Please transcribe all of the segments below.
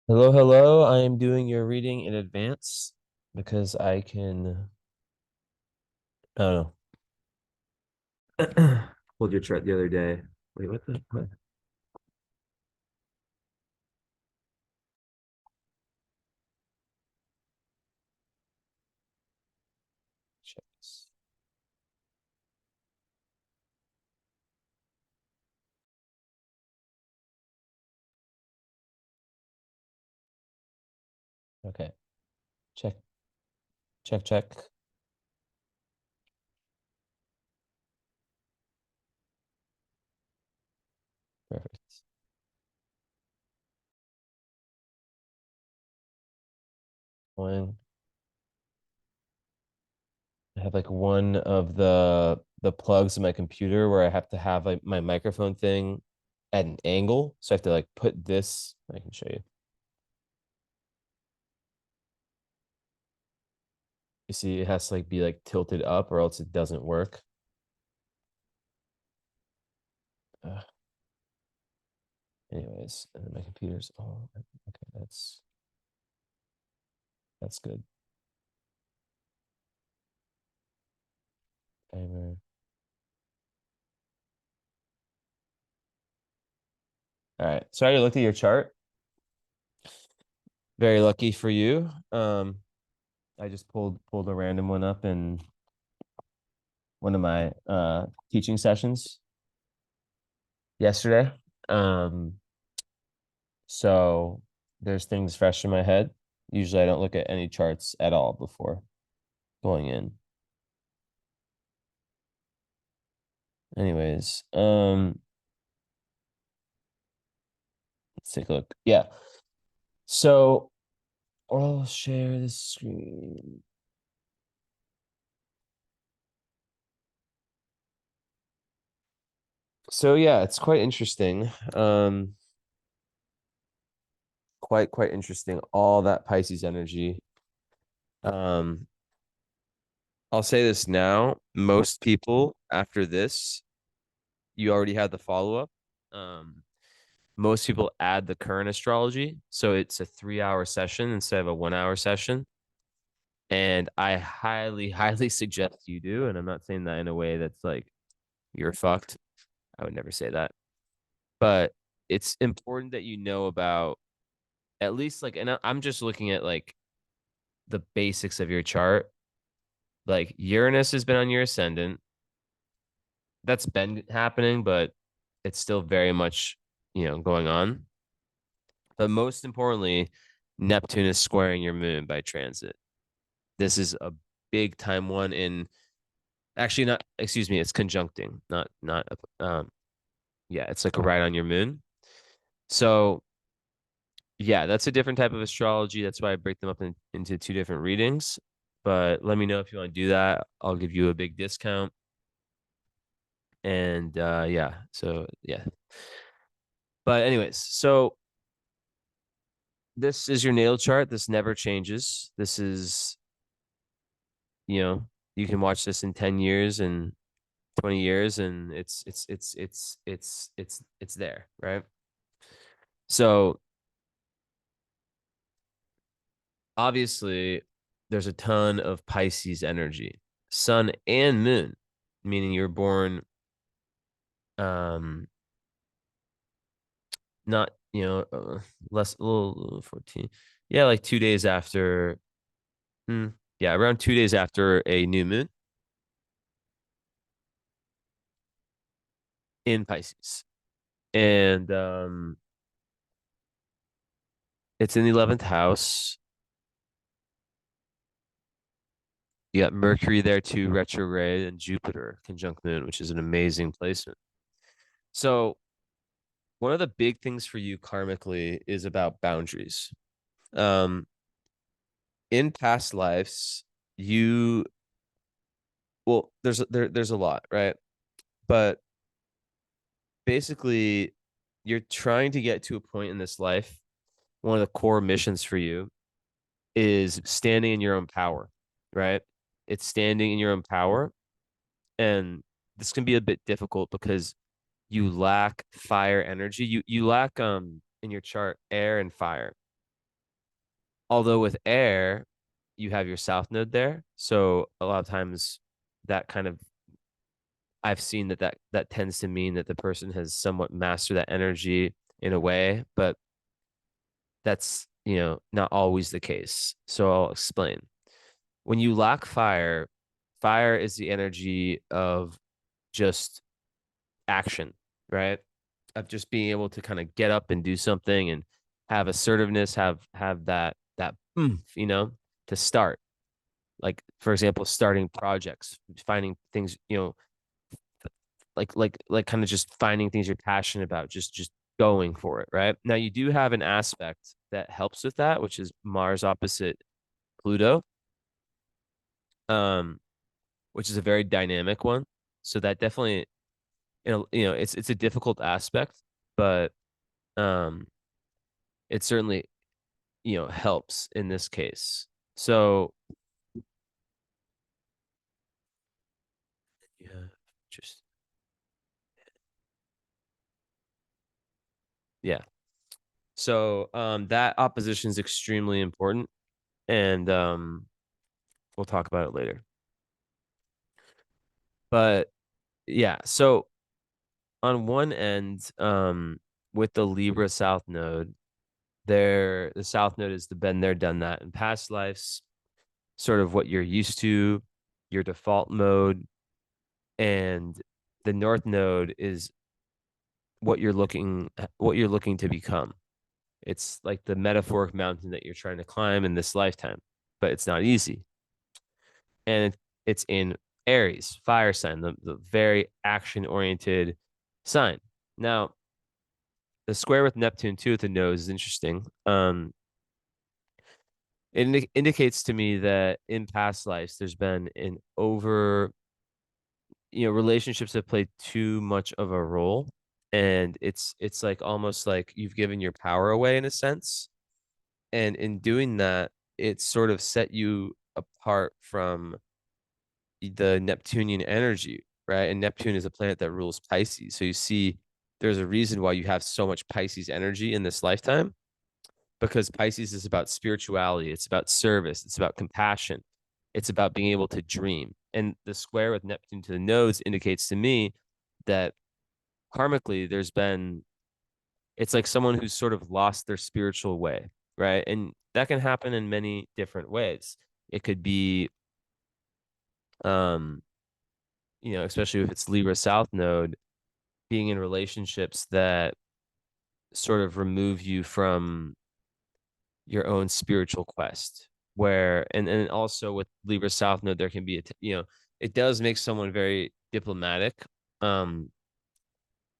Hello, hello. I am doing your reading in advance because I can, I don't know. Pulled your chart the other day. Wait, what? Check this. Okay. Check, check, check. Perfect. One. I have like one of the plugs in my computer where I have to have like my microphone thing at an angle. So I have to like put this, I can show you. You see, it has to like be like tilted up or else it doesn't work. Uh, anyways, and then my computer's okay, that's good. Timer. All right. So I already looked at your chart. Very lucky for you. I just pulled a random one up in one of my teaching sessions yesterday. Um, so there's things fresh in my head. Usually I don't look at any charts at all before going in. Anyways, let's take a look. Yeah. So I'll share the screen. So yeah, it's quite interesting. Quite interesting. All that Pisces energy. Um, I'll say this now. Most people after this, you already had the follow-up. Um, most people add the current astrology, so it's a 3 hour session instead of a 1 hour session. And I highly suggest you do. And I'm not saying that in a way that's like you're fucked. I would never say that. But it's important that you know about at least like, and I'm just looking at like the basics of your chart. Like Uranus has been on your ascendant. That's been happening, but it's still very much, going on. But most importantly, Neptune is squaring your moon by transit. This is a big time one in actually not, excuse me, it's conjuncting, not yeah, it's like right on your moon. So yeah, that's a different type of astrology. That's why I break them up into two different readings. But let me know if you want to do that. I'll give you a big discount. And yeah, so yeah. But anyways, so this is your natal chart. This never changes. This is, you know, you can watch this in 10 years and 20 years and it's there, right? So obviously there's a ton of Pisces energy, sun and moon, meaning you're born um not, less a little 14. Yeah, like 2 days after yeah, around 2 days after a new moon in Pisces. And it's in the 11th house. You got Mercury there too, retrograde, and Jupiter conjunct Moon, which is an amazing placement. So, one of the big things for you karmically is about boundaries. Um, in past lives, you well, there's a lot, right? But basically, you're trying to get to a point in this life. One of the core missions for you is standing in your own power, right? It's standing in your own power. And this can be a bit difficult because you lack fire energy. You lack in your chart air and fire. Although with air, you have your south node there. So a lot of times that kind of I've seen that tends to mean that the person has somewhat mastered that energy in a way, but that's, not always the case. So I'll explain. When you lack fire, fire is the energy of just action, right? Of just being able to kind of get up and do something and have assertiveness, have that to start. Like for example, starting projects, finding things, like kind of just finding things you're passionate about, just going for it, right? Now you do have an aspect that helps with that, which is Mars opposite Pluto, um, which is a very dynamic one. So that definitely, it's a difficult aspect, but um, it certainly, helps in this case. So yeah, just yeah. So that opposition is extremely important, and we'll talk about it later. But yeah, so on one end, with the Libra South node, the South node is the been there, done that in past lives, sort of what you're used to, your default mode, and the North node is what you're looking to become. It's like the metaphoric mountain that you're trying to climb in this lifetime, but it's not easy. And it's in Aries, fire sign, the very action oriented sign. Now, the square with Neptune too at the nose is interesting. It indicates to me that in past lives there's been an over, relationships have played too much of a role, and it's like almost like you've given your power away in a sense, and in doing that, it sort of set you apart from the Neptunian energy, right? And Neptune is a planet that rules Pisces, so you see, there's a reason why you have so much Pisces energy in this lifetime, because Pisces is about spirituality, it's about service, it's about compassion, it's about being able to dream. And the square with Neptune to the nose indicates to me that karmically there's been, it's like someone who's sort of lost their spiritual way, right? And that can happen in many different ways. It could be, um, especially if it's Libra South node, being in relationships that sort of remove you from your own spiritual quest, where and also with Libra South node there can be it does make someone very diplomatic, um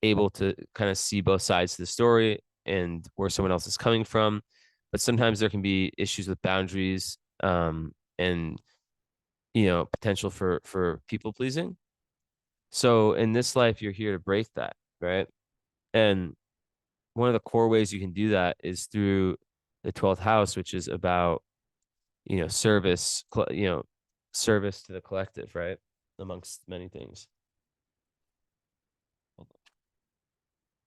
able to kind of see both sides of the story and where someone else is coming from, but sometimes there can be issues with boundaries, and potential for people pleasing. So in this life you're here to break that, right? And one of the core ways you can do that is through the 12th house, which is about, service, service to the collective, right? Amongst many things.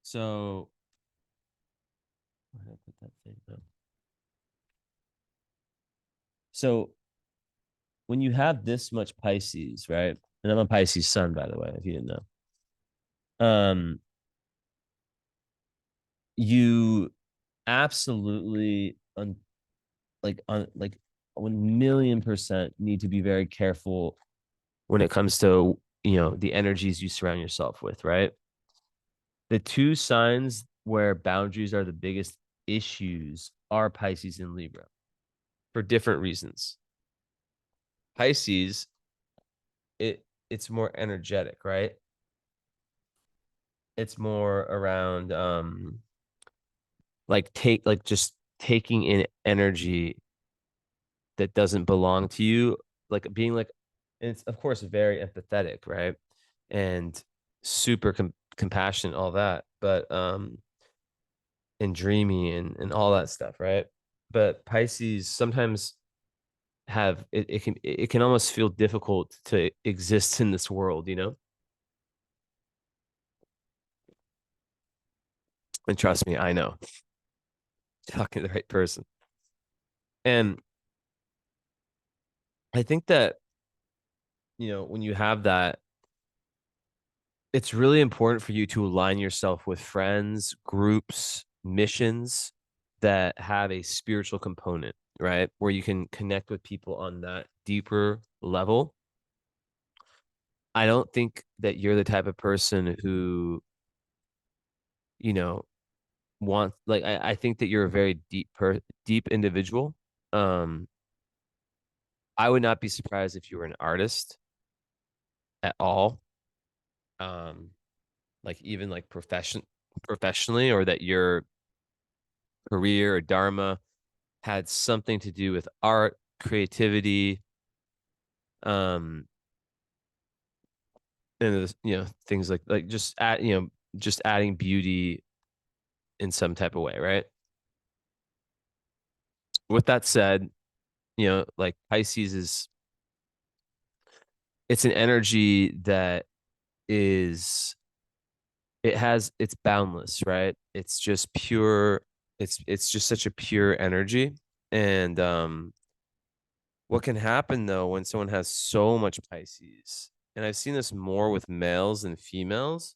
So, where did I put that thing? Oh. So, when you have this much Pisces, right? And I'm a Pisces sun, by the way, if you didn't know. Um, you absolutely like 1,000,000% need to be very careful when it comes to, the energies you surround yourself with, right? The two signs where boundaries are the biggest issues are Pisces and Libra for different reasons. Pisces, it's more energetic, right? It's more around like just taking in energy that doesn't belong to you, like being like, and it's of course very empathetic, right? And super compassionate, all that, but and dreamy and all that stuff, right? But Pisces sometimes it can almost feel difficult to exist in this world, and trust me, I know, talking to the right person. And I think that, when you have that, it's really important for you to align yourself with friends, groups, missions that have a spiritual component, right? Where you can connect with people on that deeper level. I don't think that you're the type of person who, you know, I think that you're a very deep individual. Um, I would not be surprised if you were an artist at all. Um, like even like professionally, or that your career or dharma had something to do with art, creativity, um, and things like just adding beauty in some type of way, right? With that said, like Pisces is it's an energy that is it's boundless, right? It's just pure, it's just such a pure energy. And what can happen though when someone has so much Pisces, and I've seen this more with males than females,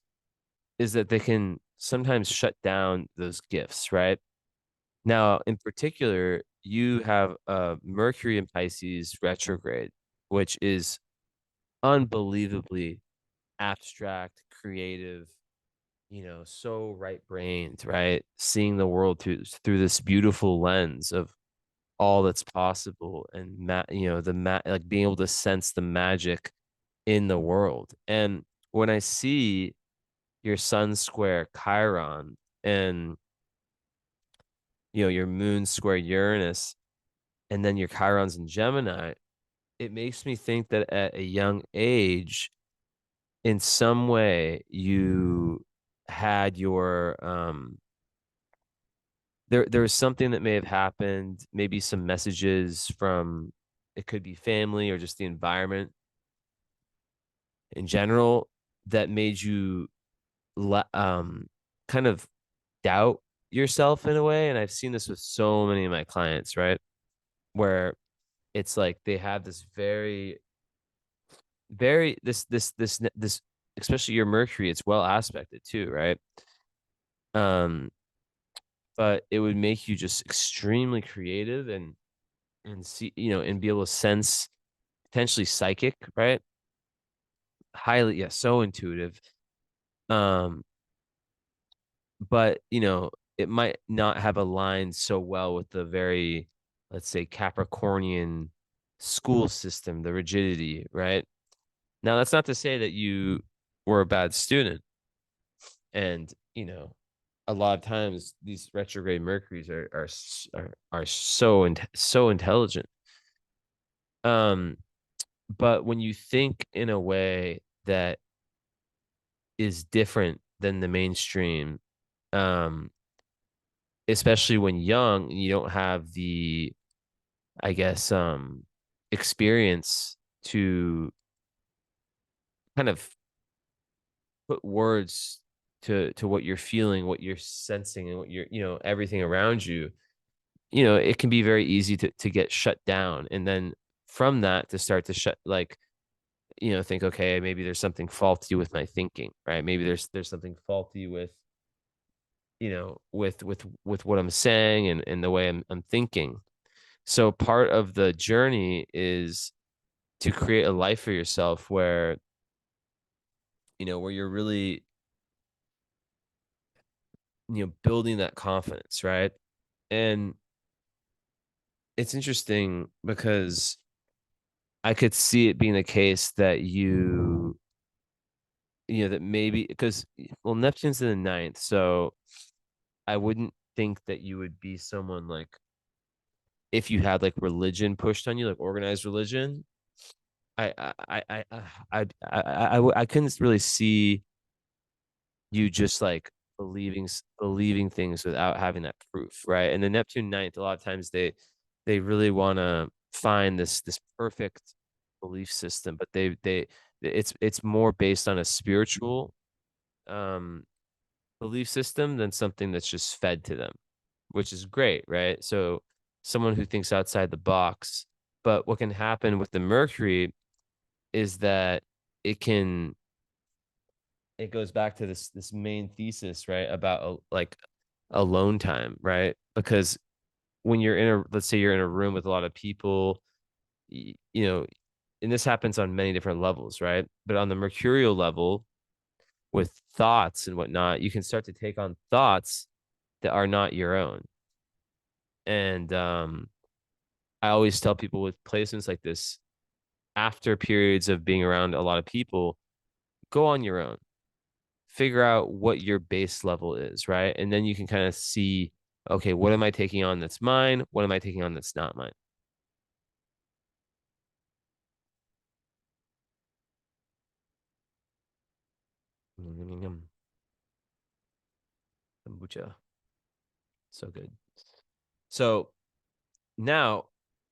is that they can sometimes shut down those gifts, right? Now, in particular, you have Mercury in Pisces retrograde, which is unbelievably abstract, creative, so right-brained, right? Seeing the world through this beautiful lens of all that's possible, and like being able to sense the magic in the world. And when I see your sun square Chiron, and your moon square Uranus, and then your Chiron's in Gemini, it makes me think that at a young age, in some way, you had your there was something that may have happened, maybe some messages from, it could be family or just the environment in general, that made you kind of doubt yourself in a way. And I've seen this with so many of my clients, right? Where it's like they have this very, very, this, especially your Mercury, it's well aspected too, right? Um, but it would make you just extremely creative, and see, and be able to sense, potentially psychic, right? Highly, yeah, so intuitive. Um, but it might not have aligned so well with the very, let's say, Capricornian school system, the rigidity, right? Now, that's not to say that you were a bad student. And, a lot of times these retrograde Mercuries are so intelligent. Um, but when you think in a way that is different than the mainstream, um, especially when young, you don't have the, I guess, experience to kind of put words to what you're feeling, what you're sensing, and what you're, everything around you. It can be very easy to get shut down, and then from that to start to shut, like, think, okay, maybe there's something faulty with my thinking, right? Maybe there's something faulty with, with what I'm saying, and the way I'm thinking. So part of the journey is to create a life for yourself where, where you're really, building that confidence, right? And it's interesting because I could see it being the case that that maybe because, well, Neptune's in the ninth, so I wouldn't think that you would be someone like, if you had like religion pushed on you, like organized religion. I couldn't really see you just like believing things without having that proof, right? And the Neptune ninth, a lot of times they really want to find this perfect belief system, but it's more based on a spiritual um belief system than something that's just fed to them, which is great, right? So someone who thinks outside the box. But what can happen with the Mercury is that it can it goes back to this main thesis, right, about like alone time, right? Because when you're in a, let's say you're in a room with a lot of people, you know, and this happens on many different levels, right? But on the mercurial level, with thoughts and whatnot, you can start to take on thoughts that are not your own. And I always tell people with placements like this, after periods of being around a lot of people, go on your own, figure out what your base level is, right? And then you can kind of see, okay, what am I taking on that's mine? What am I taking on that's not mine? Kombucha. So good. So now,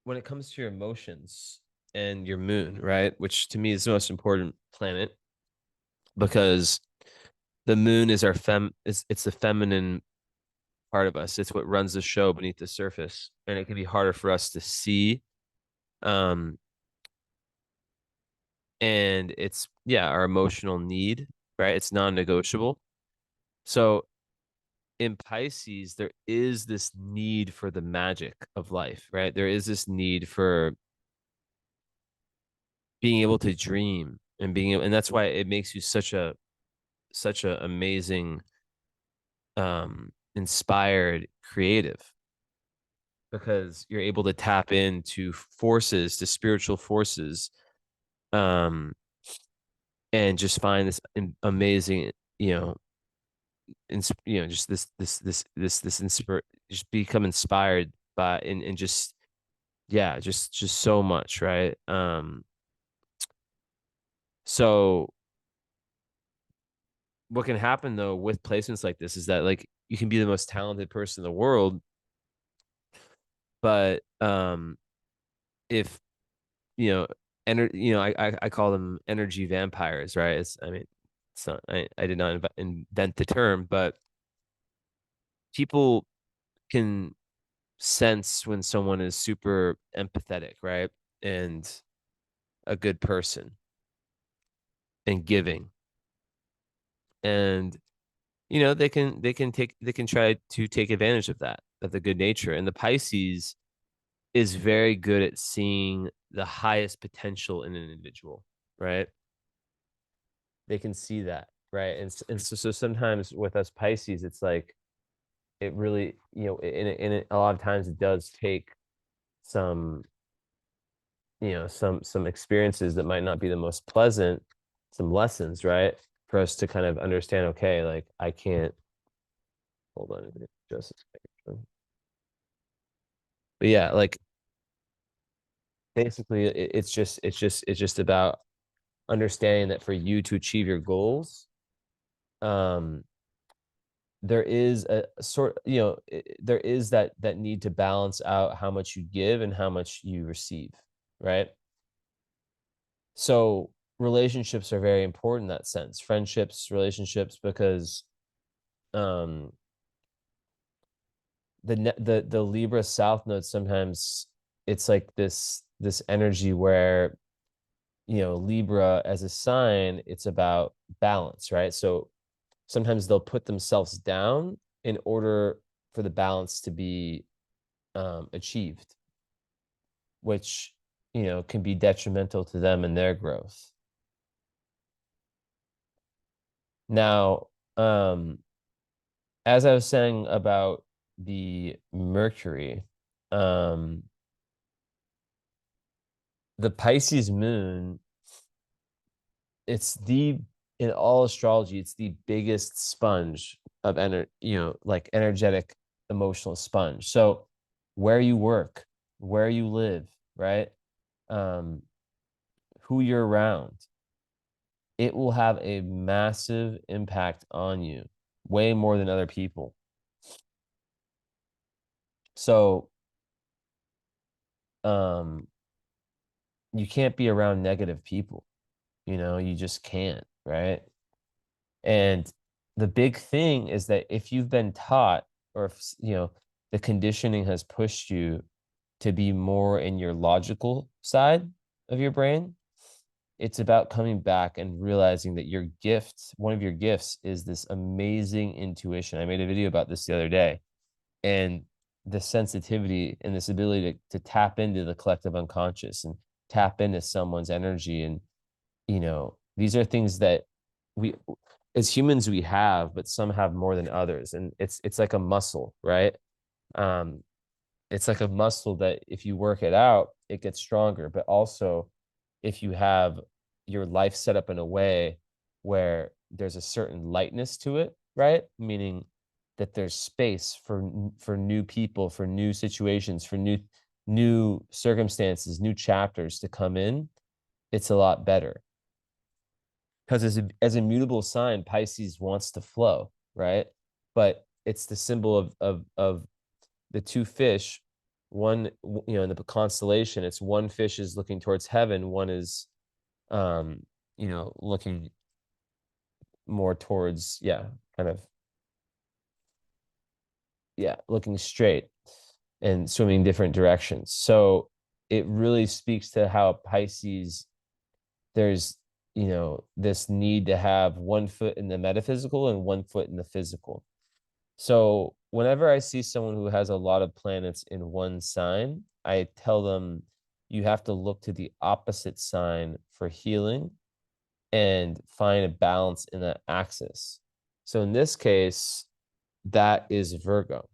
when it comes to your emotions and your moon, right, which to me is the most important planet because the moon is our it's the feminine part of us. It's what runs the show beneath the surface, and it can be harder for us to see. Um, and it's yeah, our emotional need, right? It's non-negotiable. So in Pisces, there is this need for the magic of life, right? There is this need for being able to dream and being able, and that's why it makes you such a amazing inspired creative because you're able to tap into forces, to spiritual forces, um and just find this amazing, you know, just this just become inspired by and just yeah, just so much, right? So what can happen though with placements like this is that like you can be the most talented person in the world, but if I call them energy vampires, right? I mean, it's not, I did not invent the term, but people can sense when someone is super empathetic, right? And a good person and giving. And they can try to take advantage of the good nature. And the Pisces is very good at seeing the highest potential in an individual, right? They can see that, right? And so sometimes with us Pisces, it's like it really, a lot of times it does take some, some experiences that might not be the most pleasant, some lessons, right? For us to kind of understand, okay, like I can't hold on just a second. But yeah, like basically it's just about understanding that for you to achieve your goals, um there is a sort, there is that need to balance out how much you give and how much you receive, right? So relationships are very important in that sense, friendships, relationships, because um the Libra South Node sometimes it's like this energy where Libra as a sign, it's about balance, right? So sometimes they'll put themselves down in order for the balance to be achieved, which can be detrimental to them and their growth. Now, as I was saying about the Mercury, um, the Pisces moon, it's the in all astrology, it's the biggest sponge of like energetic emotional sponge. So where you work, where you live, right? Um, who you're around, it will have a massive impact on you, way more than other people. So um you can't be around negative people, you just can't, right? And the big thing is that if you've been taught, or if the conditioning has pushed you to be more in your logical side of your brain. It's about coming back and realizing that your gift, one of your gifts, is this amazing intuition. I made a video about this the other day, and the sensitivity and this ability to tap into the collective unconscious and tap into someone's energy. And, these are things that we, as humans, we have, but some have more than others. And it's like a muscle, right? Um, it's like a muscle that if you work it out, it gets stronger. But also, if you have your life set up in a way where there's a certain lightness to it, right? Meaning that there's space for new people, for new situations, for new circumstances, new chapters to come in, it's a lot better. Because as a mutable sign, Pisces wants to flow, right? But it's the symbol of the two fish. One, in the constellation, it's one fish is looking towards heaven, one is looking more towards, kind of, looking straight and swimming different directions. So it really speaks to how Pisces, there's, this need to have one foot in the metaphysical and one foot in the physical. So whenever I see someone who has a lot of planets in one sign, I tell them you have to look to the opposite sign for healing and find a balance in that axis. So in this case, that is Virgo.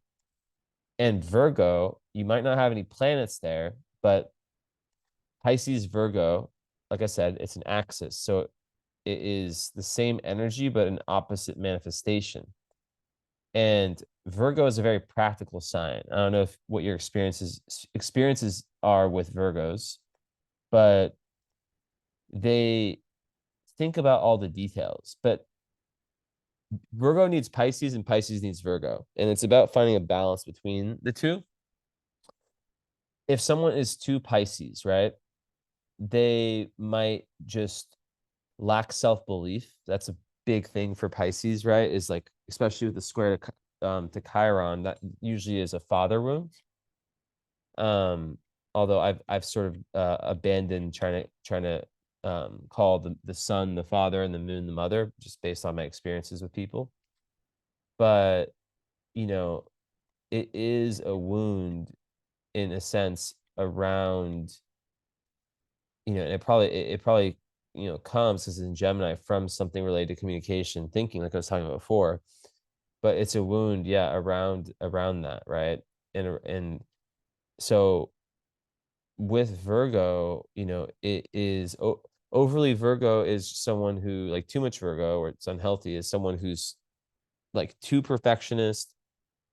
And Virgo, you might not have any planets there, but Pisces Virgo, like I said, it's an axis. So it is the same energy, but an opposite manifestation. And Virgo is a very practical sign. I don't know what your experiences are with Virgos, but they think about all the details. But Virgo needs Pisces and Pisces needs Virgo. And it's about finding a balance between the two. If someone is too Pisces, right, they might just lack self-belief. That's a big thing for Pisces, right? Is like, especially with the square to Chiron, that usually is a father wound. Although I've sort of abandoned trying to call the sun the father and the moon the mother, just based on my experiences with people. But you know, it is a wound in a sense around, and it probably comes because in Gemini from something related to communication, thinking, like I was talking about before. But it's a wound, yeah, around that, right? And so with Virgo, it is overly Virgo is someone who, like, too much Virgo or it's unhealthy, is someone who's like too perfectionist,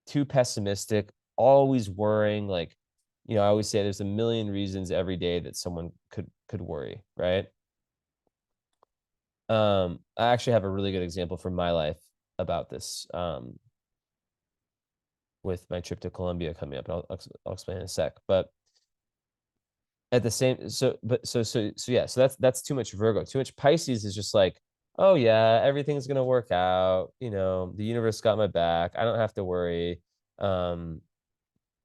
too pessimistic, always worrying. Like, I always say there's a million reasons every day that someone could worry, right? I actually have a really good example from my life about this, with my trip to Colombia coming up. And I'll explain in a sec. But at the same, so that's too much Virgo. Too much Pisces is just like, oh yeah, everything's gonna work out. The universe got my back. I don't have to worry. Um,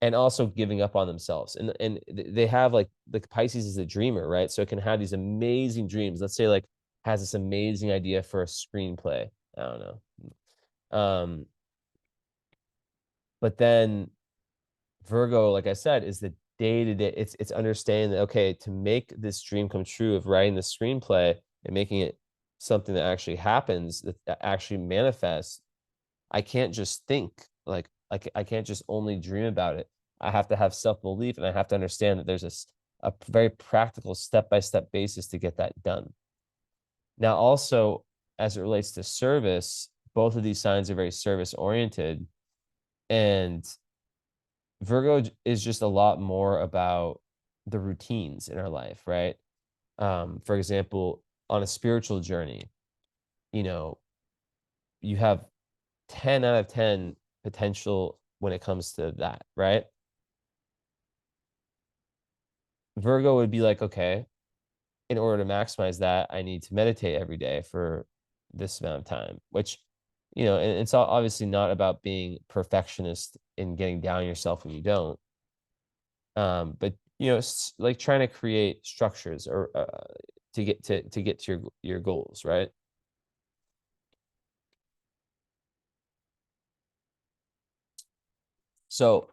and also giving up on themselves. And they have, like Pisces is a dreamer, right? So it can have these amazing dreams. Let's say, like, has this amazing idea for a screenplay. I don't know. But then Virgo, like I said, is the day to day. It's understanding that, okay, to make this dream come true of writing the screenplay and making it something that actually happens, that actually manifests. I can't just think, like I can't just only dream about it. I have to have self-belief, and I have to understand that there's a very practical step-by-step basis to get that done. Now, also, as it relates to service, both of these signs are very service oriented, and Virgo is just a lot more about the routines in our life, right? For example, on a spiritual journey, you know, you have 10 out of 10 potential when it comes to that, right? Virgo would be like, okay, in order to maximize that, I need to meditate every day for this amount of time, which, and it's obviously not about being perfectionist and getting down on yourself when you don't. But you know, like trying to create structures or to get to your goals, right? So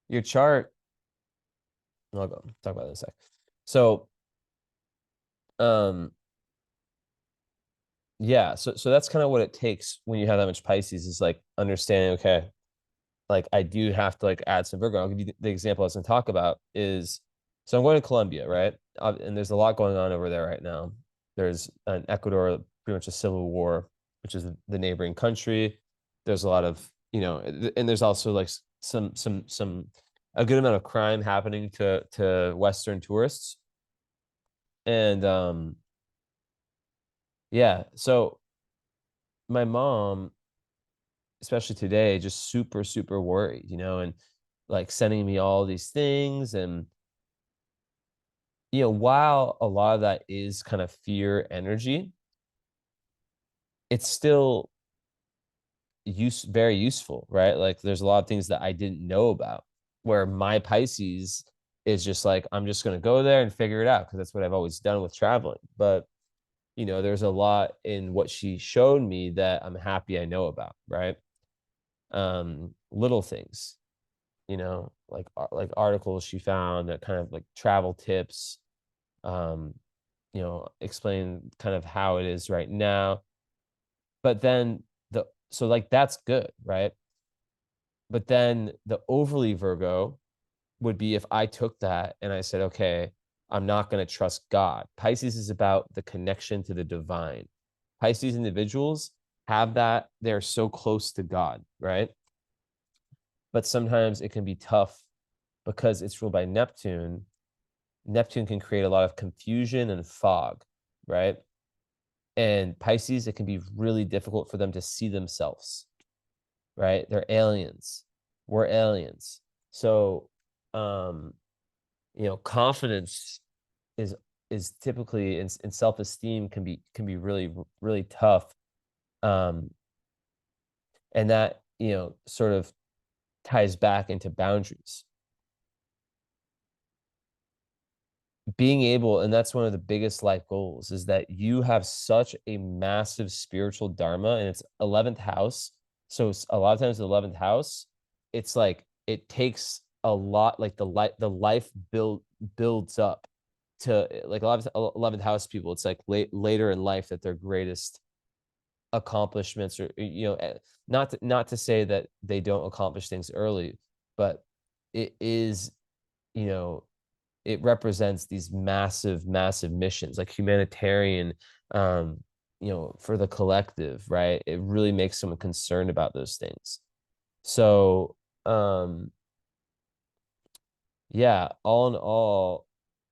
your chart, I'll go talk about this in a sec. So um yeah, so that's kind of what it takes when you have that much Pisces is like understanding, okay, like I do have to like add some Virgo. I'll give you the example I was going to talk about is so I'm going to Colombia, right? And there's a lot going on over there right now. There's an Ecuador, pretty much a civil war, which is the neighboring country. There's a lot of, you know, and there's also like some a good amount of crime happening to Western tourists. And yeah, so my mom, especially today, just super, super worried, you know, and like sending me all these things. And, you know, while a lot of that is kind of fear energy, it's still very useful, right? Like there's a lot of things that I didn't know about where my Pisces is just like, I'm just going to go there and figure it out because that's what I've always done with traveling. But, you know, there's a lot in what she showed me that I'm happy I know about, right? Little things, you know, like articles she found that kind of like travel tips, um, you know, explain kind of how it is right now. But then so like that's good, right? But then the overly Virgo would be if I took that and I said, okay, I'm not going to trust God. Pisces is about the connection to the divine. Pisces individuals have that, they're so close to God, right? But sometimes it can be tough because it's ruled by Neptune. Neptune can create a lot of confusion and fog, right? And Pisces, it can be really difficult for them to see themselves, right? They're aliens. We're aliens. So, um, you know, confidence is is typically in self-esteem can be really really tough. Um, and that, you know, sort of ties back into boundaries. Being able, and that's one of the biggest life goals, is that you have such a massive spiritual dharma and it's 11th house. So a lot of times the 11th house, it's like it takes a lot, like the life builds up to like a lot of 11th house people, it's like later in life that their greatest accomplishments or, you know, not to say that they don't accomplish things early, but it is, you know, it represents these massive, massive missions, like humanitarian, um, you know, for the collective, right? It really makes someone concerned about those things. So, yeah, all in all,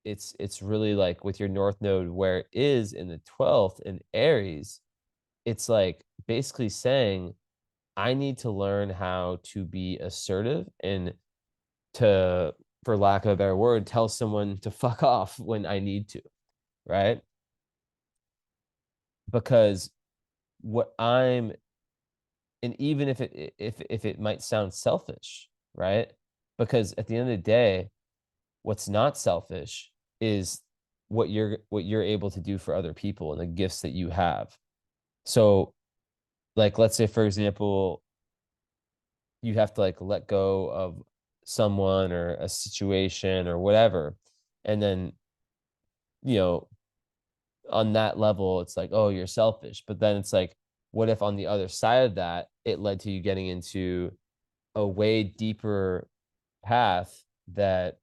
it's really like with your North Node where it is in the 12th in Aries, it's like basically saying, I need to learn how to be assertive and to, for lack of a better word, tell someone to fuck off when I need to, right? Because what I'm, and even if it might sound selfish, right? Because at the end of the day, what's not selfish is what you're able to do for other people and the gifts that you have. So, like, let's say for example, you have to like let go of someone or a situation or whatever, and then, you know, on that level, it's like, oh, you're selfish. But then it's like, what if on the other side of that, it led to you getting into a way deeper path that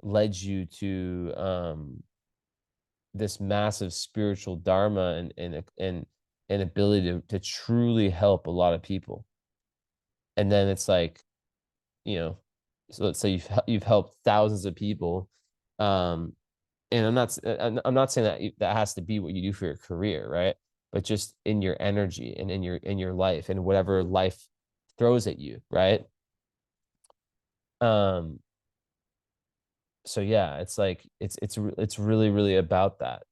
led you to this massive spiritual dharma and an ability to truly help a lot of people. And then it's like, you know, so let's say you've helped thousands of people. Um, and I'm not saying that that has to be what you do for your career, right? But just in your energy and in your life and whatever life throws at you, right? Um, so yeah, it's like it's really really about that.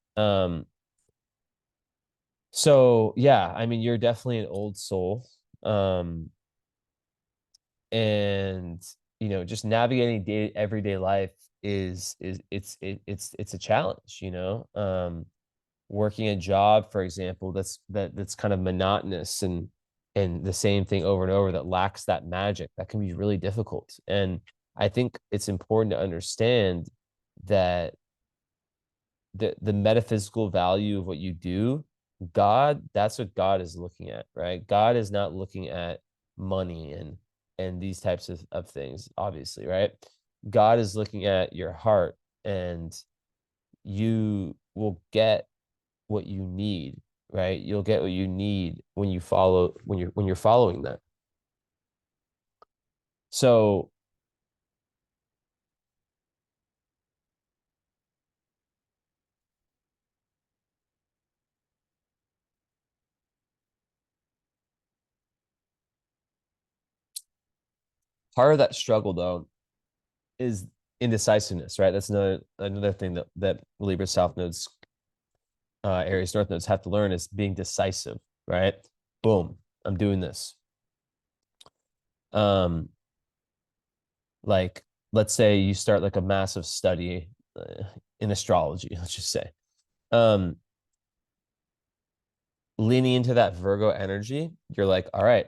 So yeah, I mean, you're definitely an old soul. Um, and just navigating everyday life it's a challenge, working a job, for example, that's kind of monotonous and the same thing over and over that lacks that magic, that can be really difficult. And I think it's important to understand that the metaphysical value of what you do, that's what God is looking at, right? God is not looking at money and these types of things, obviously, right? God is looking at your heart, and you will get what you need, right? You'll get what you need when you're following that. So part of that struggle though is indecisiveness, right? That's another thing that Libra South nodes, Aries North nodes have to learn, is being decisive, right? Boom, I'm doing this. Um, like let's say you start like a massive study in astrology, let's just say. Um, Leaning into that Virgo energy, you're like, all right,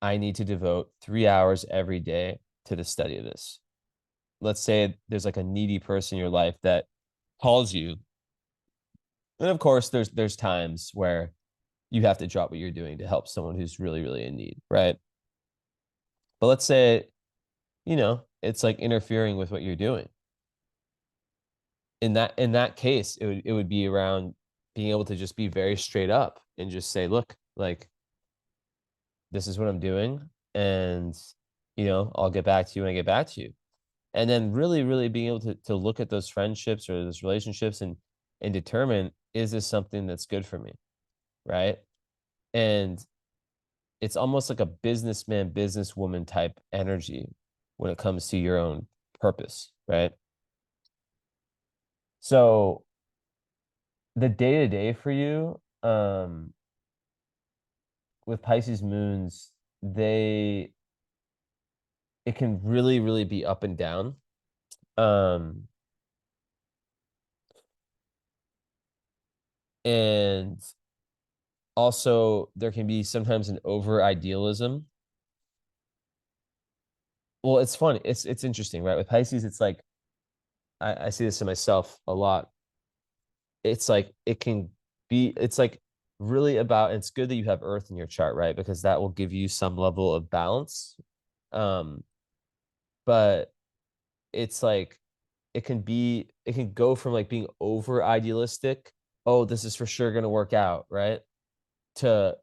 I need to devote 3 hours every day to the study of this. Let's say there's like a needy person in your life that calls you. And of course, there's times where you have to drop what you're doing to help someone who's really, really in need, right? But let's say, it's like interfering with what you're doing. In that case, it would be around being able to just be very straight up and just say, look, like this is what I'm doing, and I'll get back to you when I get back to you. And then really, really being able to look at those friendships or those relationships and determine, is this something that's good for me, right? And it's almost like a businessman, businesswoman type energy when it comes to your own purpose, right? So the day to day for you, with Pisces moons, it can really, really be up and down. Um, and also there can be sometimes an over idealism. Well, it's funny. It's interesting, right? With Pisces, it's like I see this in myself a lot. It's like it's like really about, it's good that you have Earth in your chart, right? Because that will give you some level of balance. Um, but it's like it can go from like being over idealistic, oh, this is for sure gonna work out, right? To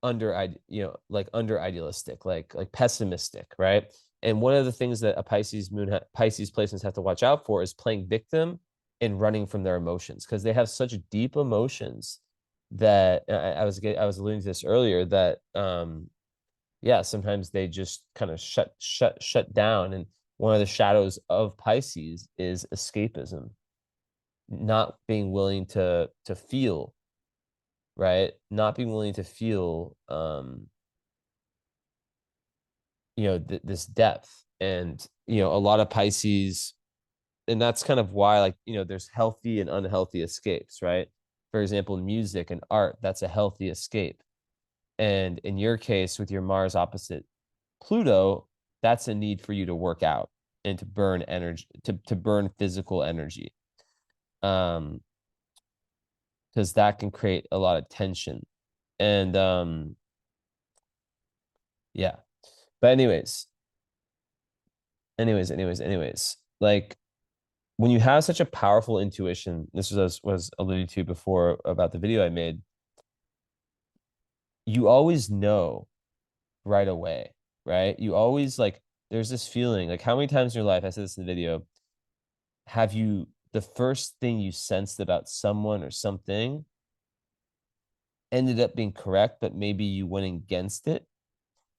like under idealistic, like pessimistic, right? And one of the things that a Pisces placements have to watch out for is playing victim and running from their emotions, because they have such deep emotions that I was alluding to this earlier, that yeah, sometimes they just kind of shut down. And one of the shadows of Pisces is escapism, not being willing to feel, right? Not being willing to feel this depth. And a lot of Pisces, and that's kind of why, like, there's healthy and unhealthy escapes, right? For example, music and art, that's a healthy escape. And in your case, with your Mars opposite Pluto, that's a need for you to work out and to burn energy, to burn physical energy. Because that can create a lot of tension. And yeah. But anyways, like, when you have such a powerful intuition, this was alluded to before about the video I made, you always know right away, right? You always, like, there's this feeling, like, how many times in your life, I said this in the video, have you, the first thing you sensed about someone or something ended up being correct, but maybe you went against it?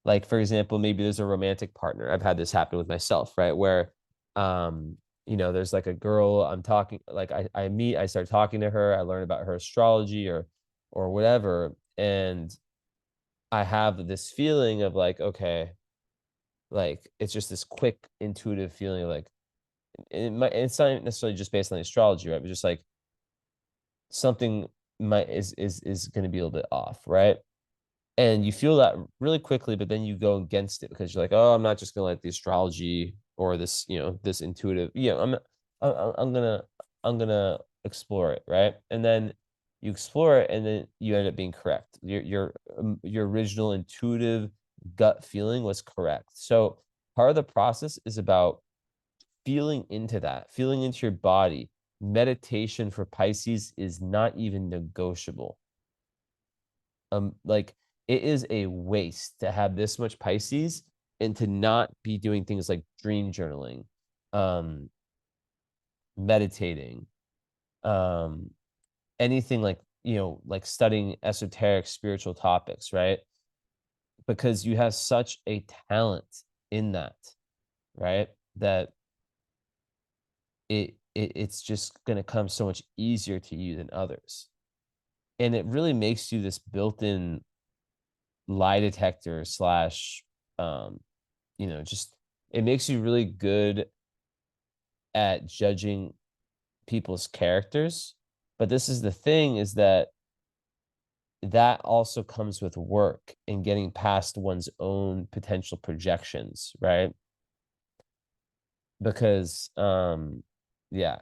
Like, for example, maybe there's a romantic partner. I've had this happen with myself, right? Where, there's like a girl I'm talking, like I start talking to her, I learn about her astrology or whatever. And I have this feeling of like, okay, Like it's just this quick intuitive feeling of like it's not necessarily just based on the astrology, right? But just like something might is going to be a little bit off, right? And you feel that really quickly, but then you go against it because you're like, oh, I'm not just gonna let the astrology or this, this intuitive, I'm gonna explore it, right? And then you explore it, and then you end up being correct. Your original intuitive gut feeling was correct. So part of the process is about feeling into that, feeling into your body. Meditation for Pisces is not even negotiable. Like it is a waste to have this much Pisces and to not be doing things like dream journaling, um, meditating, um, anything like, like studying esoteric spiritual topics, right? Because you have such a talent in that, right? That it's just going to come so much easier to you than others. And it really makes you this built-in lie detector slash um just it makes you really good at judging people's characters. But this is the thing, is that that also comes with work and getting past one's own potential projections, right? Because yeah,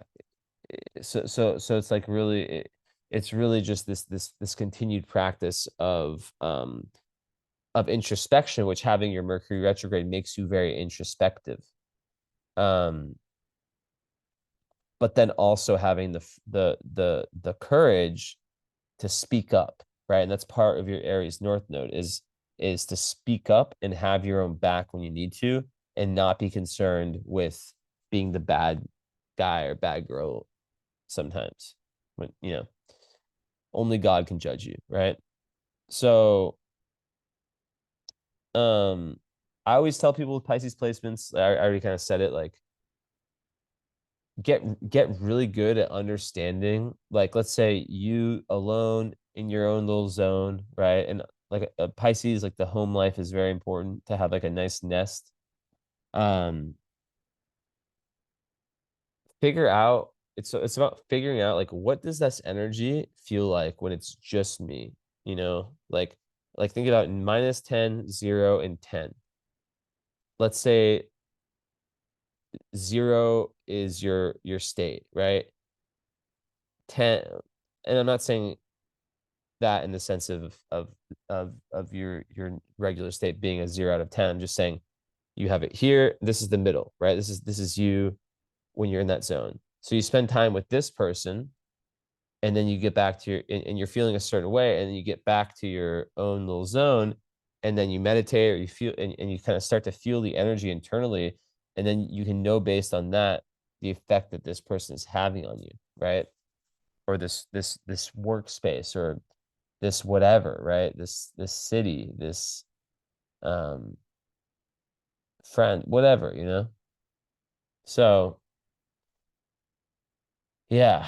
so it's like really it's really just this continued practice of introspection, which having your Mercury retrograde makes you very introspective. Um, but then also having the courage to speak up, right? And that's part of your Aries North Node is to speak up and have your own back when you need to, and not be concerned with being the bad guy or bad girl sometimes. When only God can judge you, right? So um I always tell people with Pisces placements, I already kind of said it, like get really good at understanding, like let's say you alone in your own little zone, right? And like a Pisces, like the home life is very important to have like a nice nest. um Figure out, it's about figuring out like what does this energy feel like when it's just me, like think about -10, 0, and 10. Let's say 0 is your state, right? 10, and I'm not saying that in the sense of your regular state being a 0 out of 10. I'm just saying you have it here. This is the middle, right? This is you when you're in that zone. So you spend time with this person, and then you get back to and you're feeling a certain way, and then you get back to your own little zone, and then you meditate, or you feel, and you kind of start to feel the energy internally, and then you can know based on that the effect that this person is having on you, right? Or this workspace, or this whatever, right? This city, this um friend, whatever. So yeah,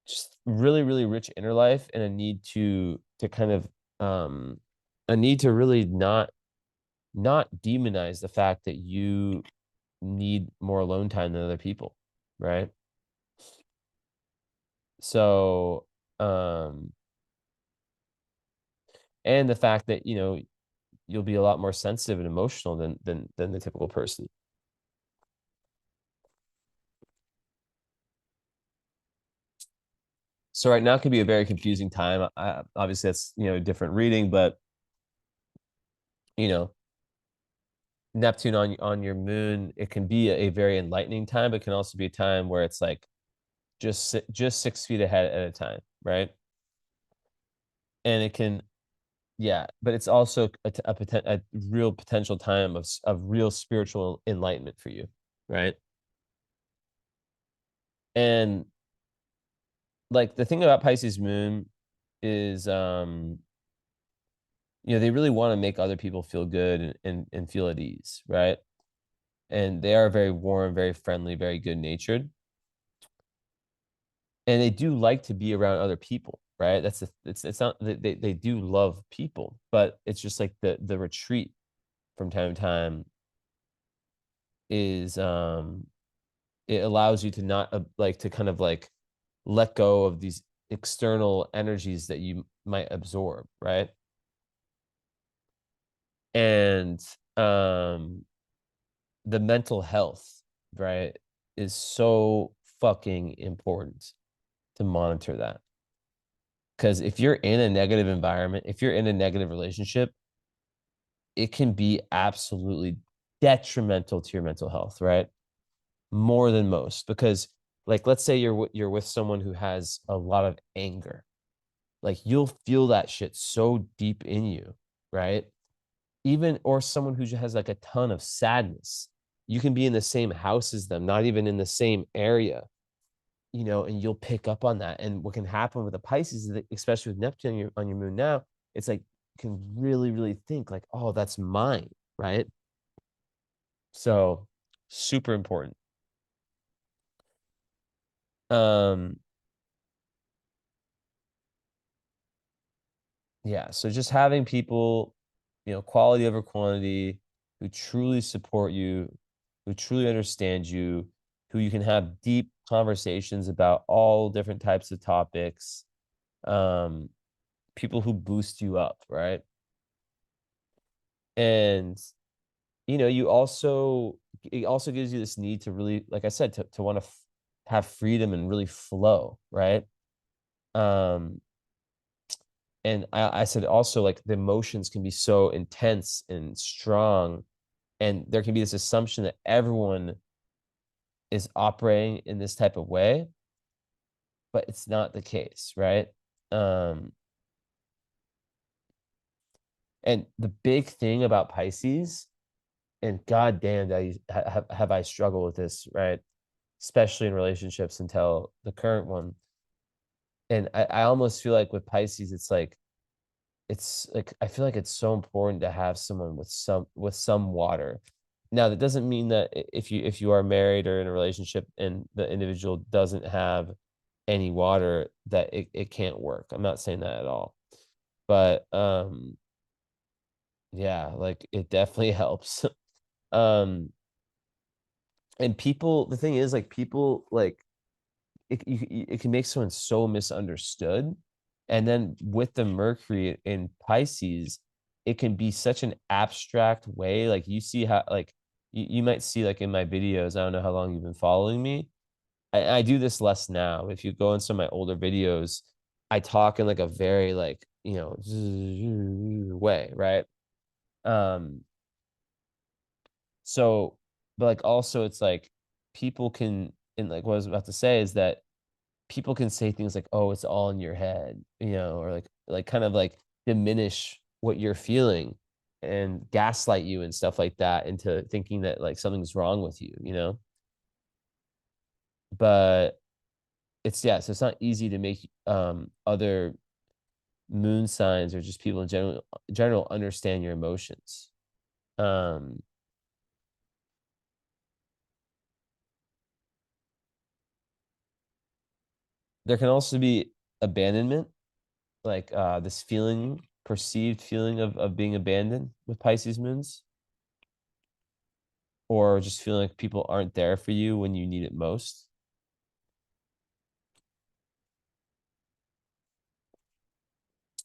just really, really rich inner life, and a need to kind of um a need to really not demonize the fact that you need more alone time than other people, right? So and the fact that you'll be a lot more sensitive and emotional than the typical person. So right now could be a very confusing time. Obviously, that's a different reading, but you know Neptune on your moon, it can be a very enlightening time, but it can also be a time where it's like just 6 feet ahead at a time, right? And it can, yeah, but it's also a real potential time of real spiritual enlightenment for you, right? And like the thing about Pisces moon is they really want to make other people feel good and feel at ease, right? And they are very warm, very friendly, very good natured. And they do like to be around other people. right? It's not they do love people, but it's just like the retreat from time to time is it allows you to not like to kind of like let go of these external energies that you might absorb, right? And the mental health, right, is so fucking important to monitor that. Because if you're in a negative environment, if you're in a negative relationship, it can be absolutely detrimental to your mental health, right? More than most. Because, like, let's say you're with someone who has a lot of anger, like you'll feel that shit so deep in you, right? Even or someone who just has like a ton of sadness, you can be in the same house as them, not even in the same area, and you'll pick up on that. And what can happen with the Pisces is that, especially with Neptune on your moon now, it's like you can really, really think like, oh, that's mine, right? So super important. Um, yeah. So just having people, quality over quantity, who truly support you, who truly understand you, who you can have deep conversations about all different types of topics, um, people who boost you up, right? And you also it also gives you this need to really, like I said, to want to have freedom and really flow, right? Um, and I said also like the emotions can be so intense and strong, and there can be this assumption that everyone is operating in this type of way, but it's not the case, right? Um, and the big thing about Pisces, and god damn, have I struggled with this, right? Especially in relationships until the current one. And I almost feel like with Pisces, it's like I feel like it's so important to have someone with some water. Now, that doesn't mean that if you are married or in a relationship and the individual doesn't have any water, that it can't work. I'm not saying that at all. But yeah, like it definitely helps. Um and people, the thing is like people like it can make someone so misunderstood. And then with the Mercury in Pisces, it can be such an abstract way. Like you see how like you might see like in my videos, I don't know how long you've been following me. I do this less now. If you go in some of my older videos, I talk in like a very like, way, right? Um, so but like also it's like people can, and like what I was about to say is that people can say things like, "Oh, it's all in your head," or like kind of like diminish what you're feeling and gaslight you and stuff like that into thinking that like something's wrong with you. But so it's not easy to make other moon signs or just people in general understand your emotions. Um, there can also be abandonment, like this feeling, perceived feeling of being abandoned with Pisces moons, or just feeling like people aren't there for you when you need it most.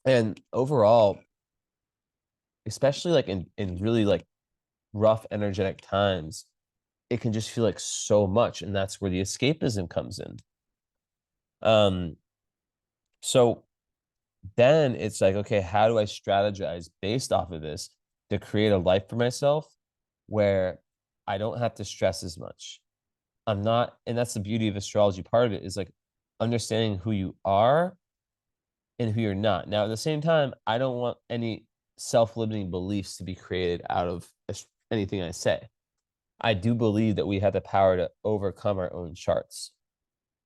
And overall, especially like in really like rough energetic times, it can just feel like so much. And that's where the escapism comes in. Um, so then it's like, okay, how do I strategize based off of this to create a life for myself where I don't have to stress as much? I'm not, and that's the beauty of astrology. Part of it is like understanding who you are and who you're not. Now, at the same time, I don't want any self-limiting beliefs to be created out of anything I say. I do believe that we have the power to overcome our own charts.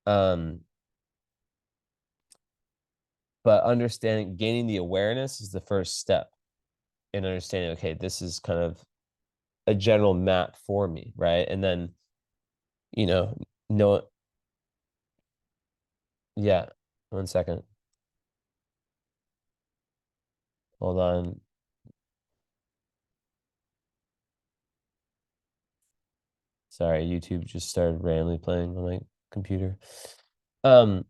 Um, but understanding, gaining the awareness is the first step in understanding, okay, this is kind of a general map for me, right? And then, you know, know, yeah, 1 second. Hold on. Sorry, YouTube just started randomly playing on my computer. Um,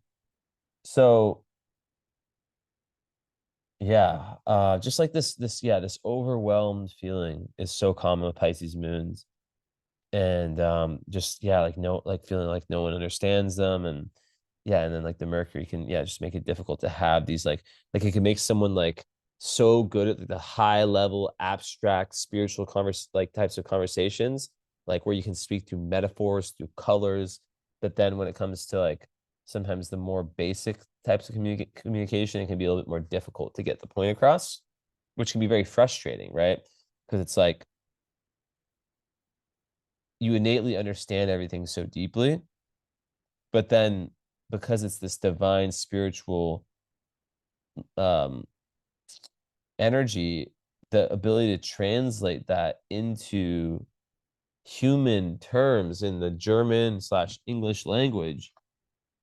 so yeah, just like this overwhelmed feeling is so common with Pisces moons. And just yeah, like no, like feeling like no one understands them. And yeah, and then like the Mercury can, yeah, just make it difficult to have these like it can make someone like so good at the high level abstract spiritual types of conversations, like where you can speak through metaphors, through colors. But then when it comes to like sometimes the more basic types of communication, it can be a little bit more difficult to get the point across, which can be very frustrating, right? Because it's like you innately understand everything so deeply, but then because it's this divine spiritual um energy, the ability to translate that into human terms in the German slash English language,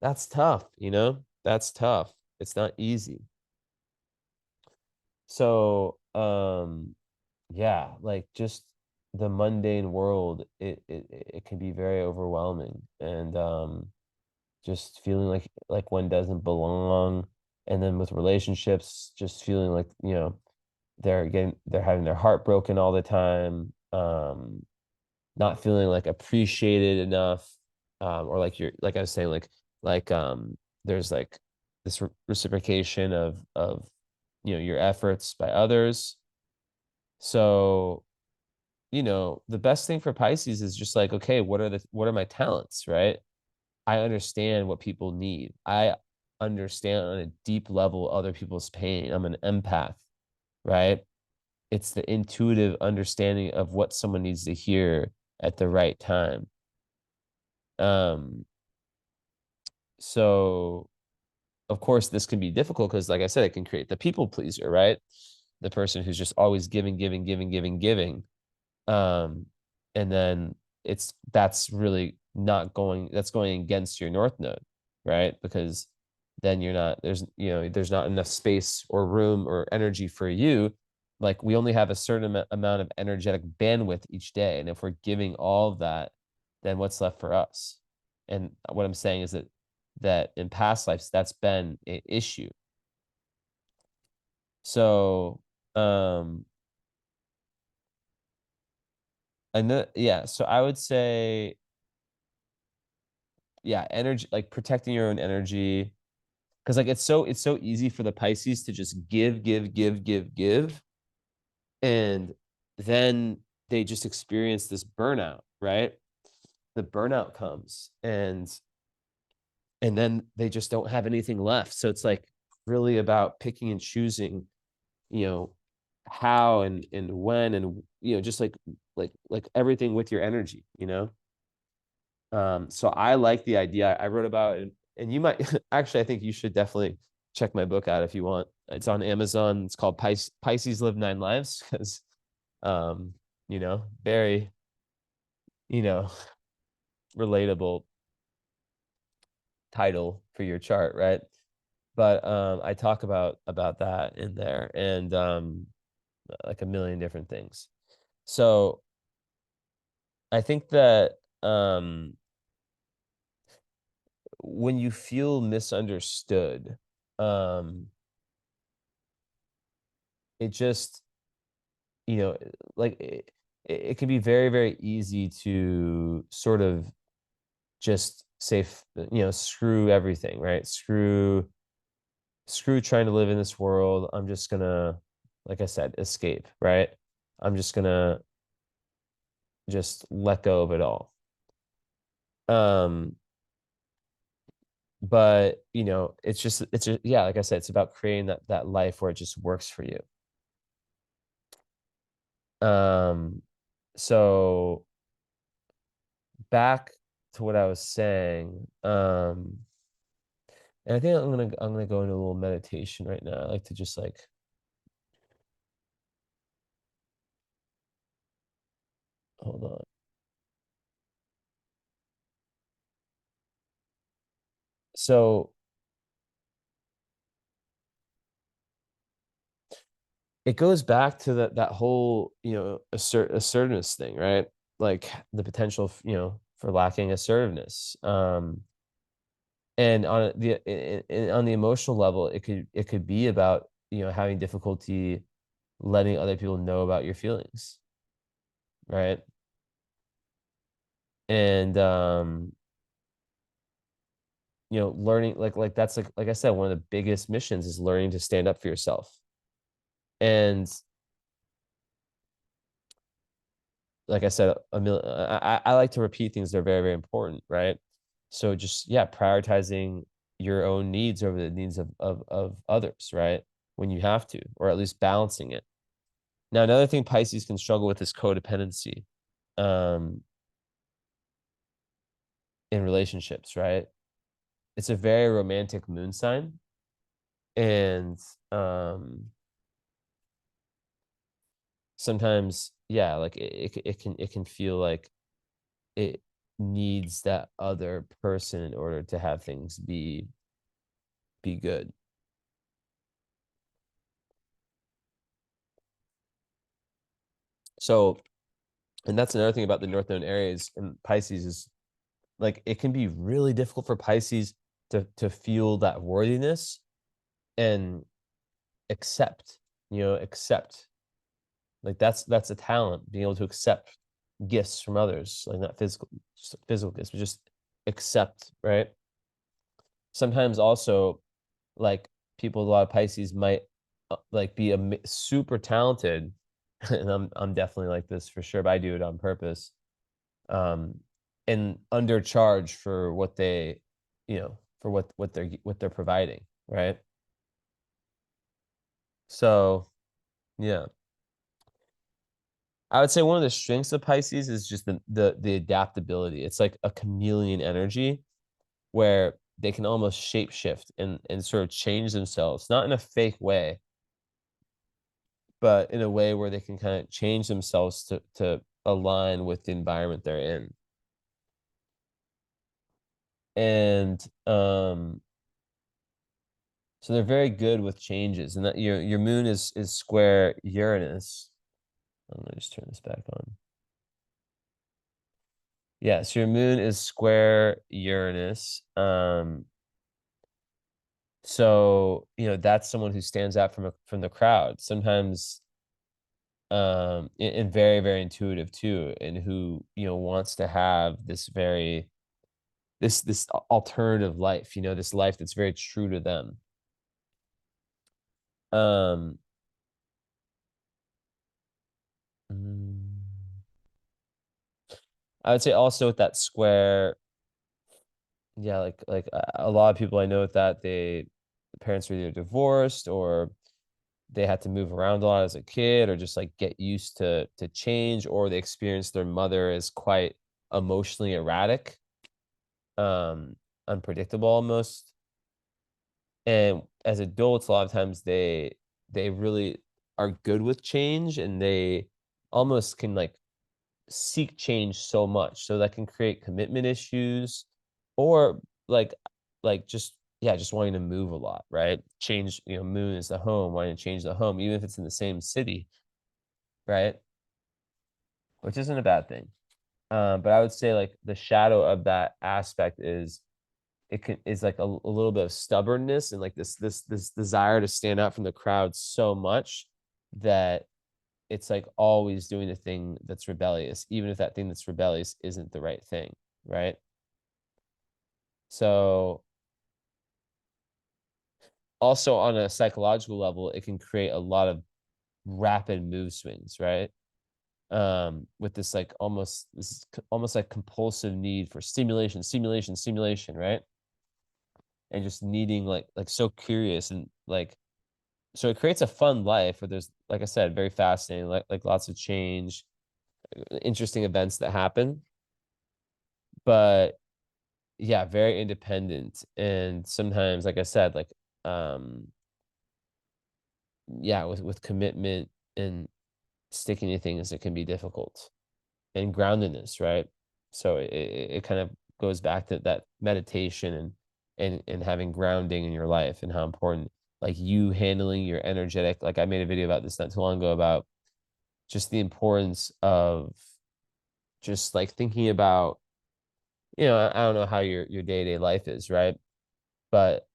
that's tough, that's tough. It's not easy. So yeah, like just the mundane world, it can be very overwhelming. And just feeling like one doesn't belong. And then with relationships, just feeling like, they're having their heart broken all the time, not feeling like appreciated enough, or like you're like I was saying, there's like this reciprocation of your efforts by others. So the best thing for Pisces is just like, okay, what are my talents, right? I understand what people need. I understand on a deep level other people's pain. I'm an empath, right? It's the intuitive understanding of what someone needs to hear at the right time. Um, so of course this can be difficult because like I said, it can create the people pleaser, right? The person who's just always giving, giving, giving, giving, giving. um and then that's really not going that's going against your north node, right? Because then you're not there's not enough space or room or energy for you. Like we only have a certain amount of energetic bandwidth each day, and if we're giving all of that, then what's left for us? And what I'm saying is that in past lives that's been an issue. So um and yeah, so I would say, yeah, energy, like protecting your own energy, because like it's so easy for the Pisces to just give, give, give, give, give, and then they just experience this burnout, right? The burnout comes, and then they just don't have anything left. So it's like really about picking and choosing, you know, how and when, and just like everything with your energy. So I like the idea. I wrote about it, and you might actually, I think you should definitely check my book out if you want. It's on Amazon. It's called Pisces Live Nine Lives because, very, you know, relatable title for your chart, right? But I talk about that in there, and like a million different things. So I think that when you feel misunderstood, um, it just like it can be very, very easy to sort of just say, screw everything, right? Screw trying to live in this world. I'm just gonna, like I said, escape, right? I'm just gonna just let go of it all. um but it's just yeah, like I said, it's about creating that life where it just works for you. um so back to what I was saying. And I think I'm gonna go into a little meditation right now. I like to just like, hold on. So it goes back to that whole, assertiveness thing, right? Like the potential, for lacking assertiveness. And on the emotional level, it could be about, having difficulty letting other people know about your feelings, right? And learning, like that's like I said, one of the biggest missions is learning to stand up for yourself. And like I said, I like to repeat things that are very, very important, right? So just, yeah, prioritizing your own needs over the needs of others, right? When you have to, or at least balancing it. Now, another thing Pisces can struggle with is codependency, um, in relationships, right? It's a very romantic moon sign, and sometimes, yeah, like it can feel like it needs that other person in order to have things be good. So, and that's another thing about the North Node Aries and Pisces is, like, it can be really difficult for Pisces to feel that worthiness and accept, accept. Like that's a talent, being able to accept gifts from others, like not physical gifts, but just accept, right? Sometimes also, like, people with a lot of Pisces might, like, be super talented, and I'm definitely like this for sure, but I do it on purpose. Um, and undercharge for what they, for what they're providing, right? So, yeah, I would say one of the strengths of Pisces is just the adaptability. It's like a chameleon energy where they can almost shapeshift and sort of change themselves, not in a fake way, but in a way where they can kind of change themselves to align with the environment they're in. And so they're very good with changes. And that your moon is square Uranus. I'm gonna just turn this back on. Yeah, so your moon is square Uranus. So, that's someone who stands out from the crowd. Sometimes, and very, very intuitive too, and who, wants to have this alternative life, this life that's very true to them. Um, mm, I would say also with that square, yeah, like a lot of people I know with that, the parents are either divorced, or they had to move around a lot as a kid, or just like get used to change, or they experienced their mother as quite emotionally erratic, um, unpredictable almost. And as adults, a lot of times they really are good with change, and they almost can, like, seek change so much, so that can create commitment issues, or just, yeah, just wanting to move a lot, right? Change, moon is the home, wanting to change the home, even if it's in the same city, right? Which isn't a bad thing. But I would say, like, the shadow of that aspect is like a little bit of stubbornness, and like this desire to stand out from the crowd so much that it's like always doing the thing that's rebellious, even if that thing that's rebellious isn't the right thing, right? So also on a psychological level, it can create a lot of rapid mood swings, right? With this almost like compulsive need for stimulation, stimulation, stimulation, right? And just needing, like so curious, and like, so it creates a fun life where there's, like I said, very fascinating, like lots of change, interesting events that happen, but, yeah, very independent. And sometimes, like I said, like, um yeah, with commitment and sticking to things, it can be difficult, and groundedness, right? So it kind of goes back to that meditation, and having grounding in your life, and how important. like you handling your energetic, like I made a video about this not too long ago about just the importance of just like thinking about, I don't know how your day-to-day life is, right? But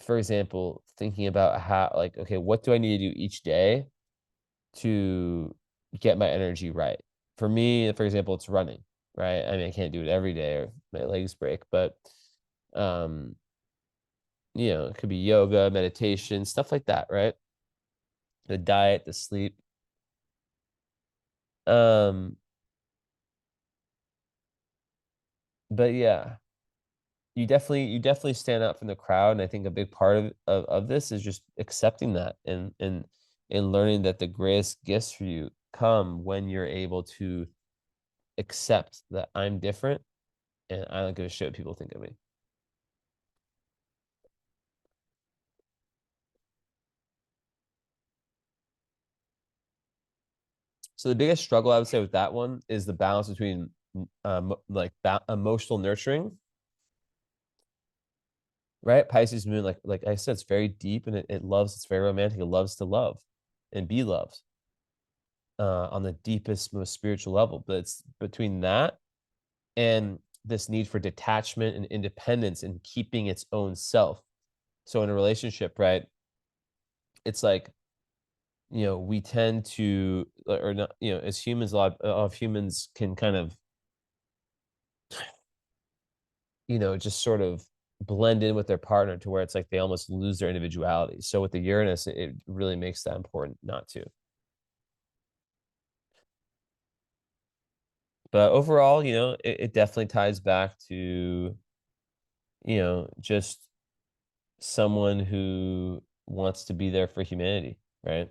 for example, thinking about how, like, okay, what do I need to do each day to get my energy right? For me, for example, it's running, right? I mean, I can't do it every day or my legs break, but um, it could be yoga, meditation, stuff like that, right? The diet, the sleep. Um, but yeah, you definitely stand out from the crowd, and I think a big part of this is just accepting that and learning that the greatest gifts for you come when you're able to accept that I'm different and I don't give a shit what people think of me. So the biggest struggle I would say with that one is the balance between like emotional nurturing, right? Pisces moon, like I said, it's very deep and it loves, it's very romantic. It loves to love and be loved on the deepest, most spiritual level. But it's between that and this need for detachment and independence and keeping its own self. So in a relationship, right, it's like, we tend to, or not, as humans, a lot of humans can kind of, just sort of blend in with their partner to where it's like they almost lose their individuality. So with the Uranus, it really makes that important not to. But overall, it definitely ties back to, just someone who wants to be there for humanity, right?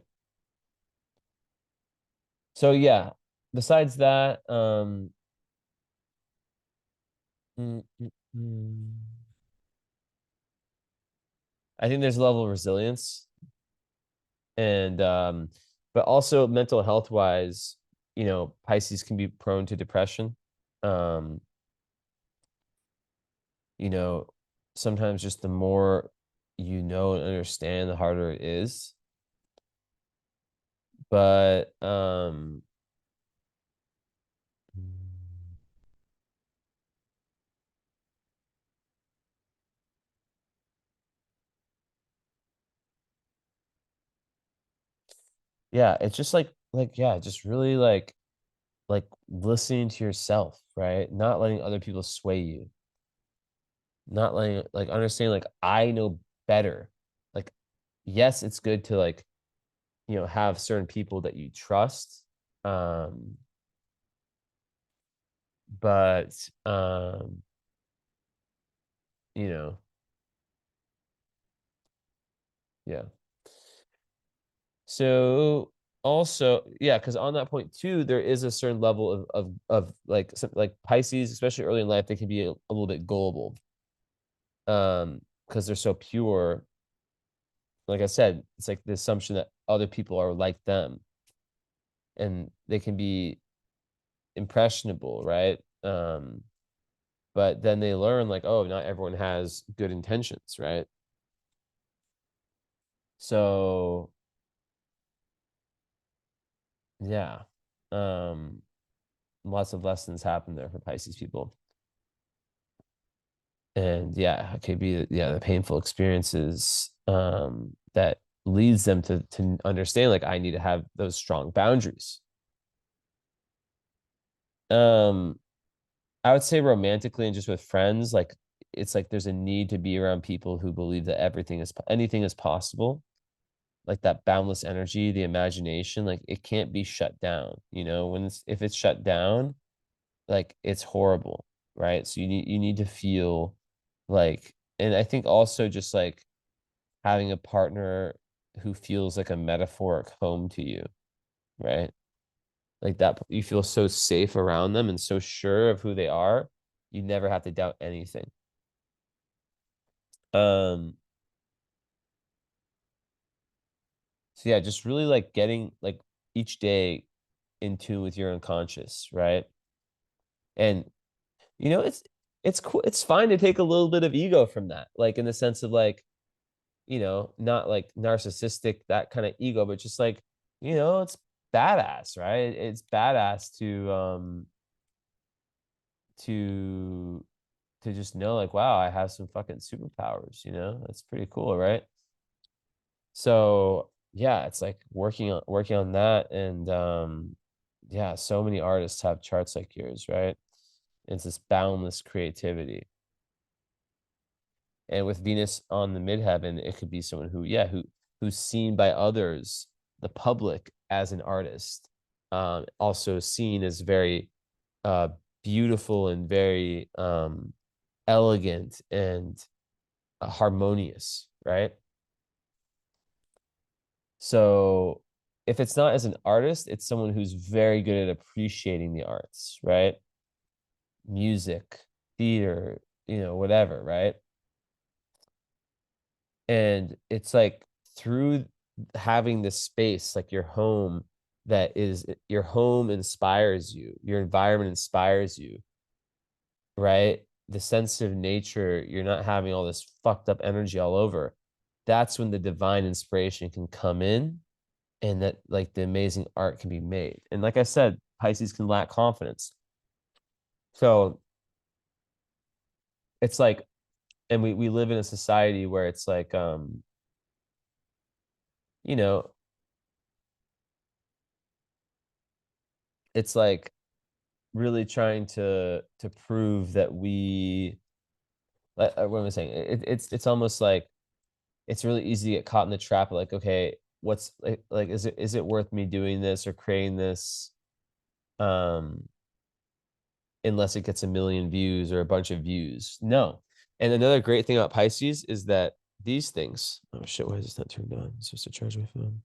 So yeah, besides that, mm, mm, mm, I think there's a level of resilience and but also mental health wise, Pisces can be prone to depression. Um, you know, sometimes just the more you know and understand, the harder it is. But yeah, it's just like yeah, just really like listening to yourself, right? Not letting other people sway you, not letting like understanding like I know better. Like, yes, it's good to like, have certain people that you trust. Um, but you know, yeah. So also, yeah, because on that point too, there is a certain level of like like Pisces, especially early in life, they can be a little bit gullible. Because they're so pure. Like I said, it's like the assumption that other people are like them, and they can be impressionable, right? But then they learn like, oh, not everyone has good intentions, right? So yeah, um, lots of lessons happen there for Pisces people. And yeah, it could be the painful experiences that leads them to understand like I need to have those strong boundaries. Um, I would say romantically and just with friends, like it's like there's a need to be around people who believe that anything is possible. Like that boundless energy, the imagination, like it can't be shut down. If it's shut down, like it's horrible, right? So you need to feel like, and I think also just like having a partner who feels like a metaphoric home to you, right? Like that you feel so safe around them and so sure of who they are, you never have to doubt anything. Um, so yeah, just really like getting like each day in tune with your unconscious, right? And it's cool. It's fine to take a little bit of ego from that, like in the sense of like not like narcissistic, that kind of ego, but just like, it's badass, right? It's badass to just know like, wow, I have some fucking superpowers, That's pretty cool, right? So yeah, it's like working on that. And yeah, so many artists have charts like yours, right? It's this boundless creativity. And with Venus on the midheaven, it could be someone who, yeah, who's seen by others, the public, as an artist. Also seen as very uh beautiful and very elegant and harmonious, right? So if it's not as an artist, it's someone who's very good at appreciating the arts, right? Music, theater, whatever, right? And it's like through having this space, like your home inspires you, your environment inspires you, right? The sensitive nature, you're not having all this fucked up energy all over. That's when the divine inspiration can come in, and that like the amazing art can be made. And like I said, Pisces can lack confidence. So it's like, and we live in a society where it's like, you know, it's like really trying to prove that what am I saying? It's almost like it's really easy to get caught in the trap of like, okay, what's like is it worth me doing this or creating this? Um, unless it gets a million views or a bunch of views. No. And another great thing about Pisces is that these things, oh shit, why is this not turned on? It's supposed to charge my phone.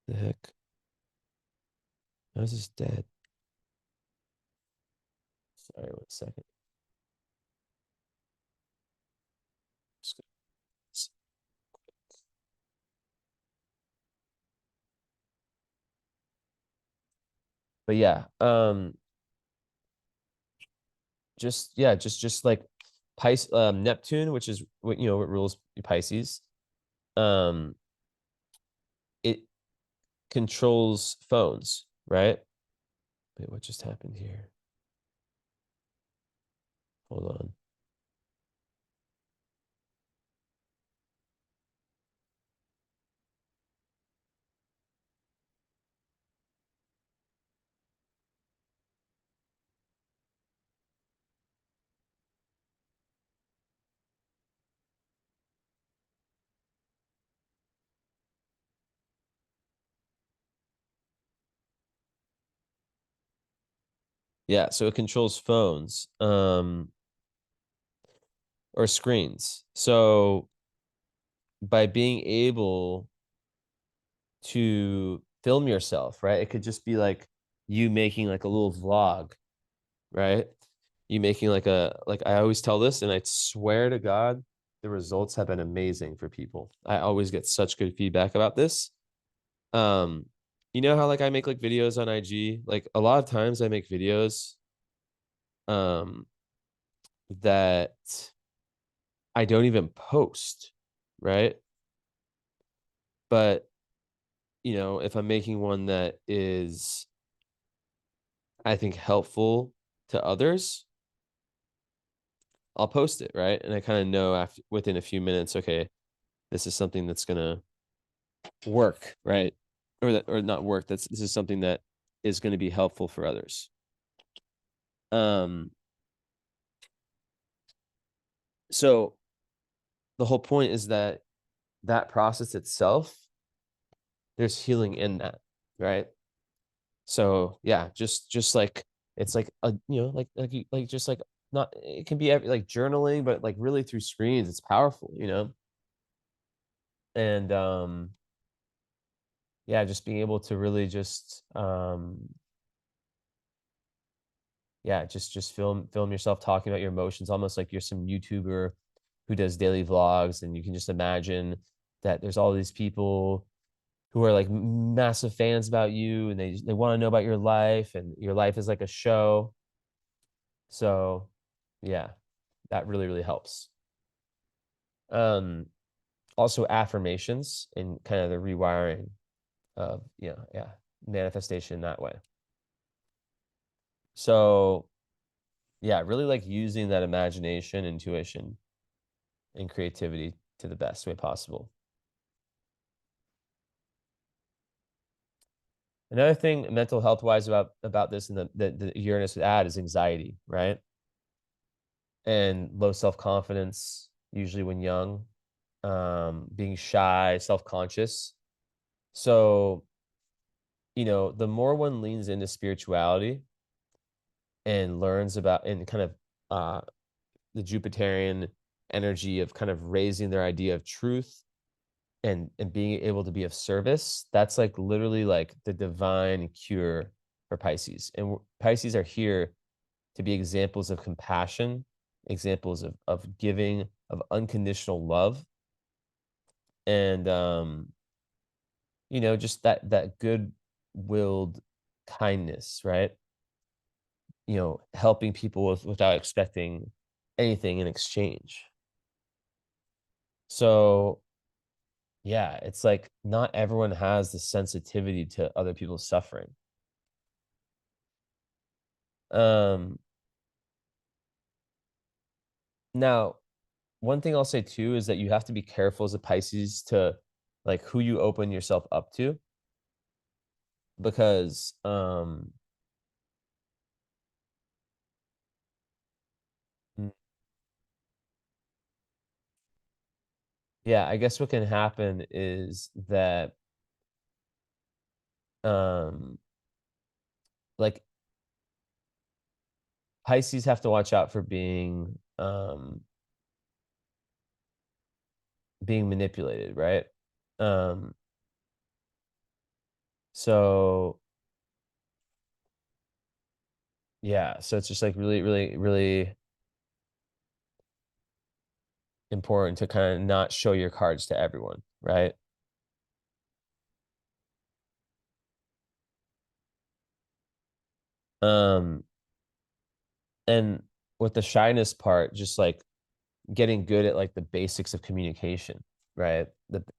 The heck? How is this dead? Sorry, 1 second. But yeah, just yeah, just like Pisces, Neptune, which is what rules Pisces. Um, it controls phones, right? Wait, what just happened here? Hold on. Yeah, so it controls phones, or screens. So by being able to film yourself, right? It could just be like you making like a little vlog, right? You making like I always tell this, and I swear to God, the results have been amazing for people. I always get such good feedback about this. Um, you know how like I make like videos on IG? Like a lot of times I make videos um that I don't even post, right? But if I'm making one that is, I think, helpful to others, I'll post it, right? And I kind of know after within a few minutes, okay, this is something that's gonna work, right? Or not work. This is something that is going to be helpful for others. Um, so the whole point is that that process itself, there's healing in that, right? So yeah, just like it's like a like just like not it can be like journaling, but like really through screens, it's powerful. And yeah, just being able to really just yeah, just film yourself talking about your emotions, almost like you're some YouTuber who does daily vlogs, and you can just imagine that there's all these people who are like massive fans about you, and they want to know about your life, and your life is like a show. So yeah, that really, really helps. Um, Also affirmations and kind of the rewiring of, yeah, manifestation that way. So yeah, really like using that imagination, intuition, and creativity to the best way possible. Another thing mental health wise about this and the Uranus would add is anxiety, right? And low self-confidence, usually when young, being shy, self-conscious. So, the more one leans into spirituality and learns about and kind of the Jupiterian energy of kind of raising their idea of truth and being able to be of service, that's like literally like the divine cure for Pisces. And Pisces are here to be examples of compassion, examples of giving, of unconditional love, and just that good-willed kindness, right? Helping people without expecting anything in exchange. So yeah, it's like not everyone has the sensitivity to other people's suffering. Um, Now, one thing I'll say too is that you have to be careful as a Pisces to like who you open yourself up to because mm, yeah, I guess what can happen is that um like Pisces have to watch out for being manipulated, right? Um so yeah, so it's just like really, really, really important to kind of not show your cards to everyone, right? Um and with the shyness part, just like getting good at like the basics of communication, right?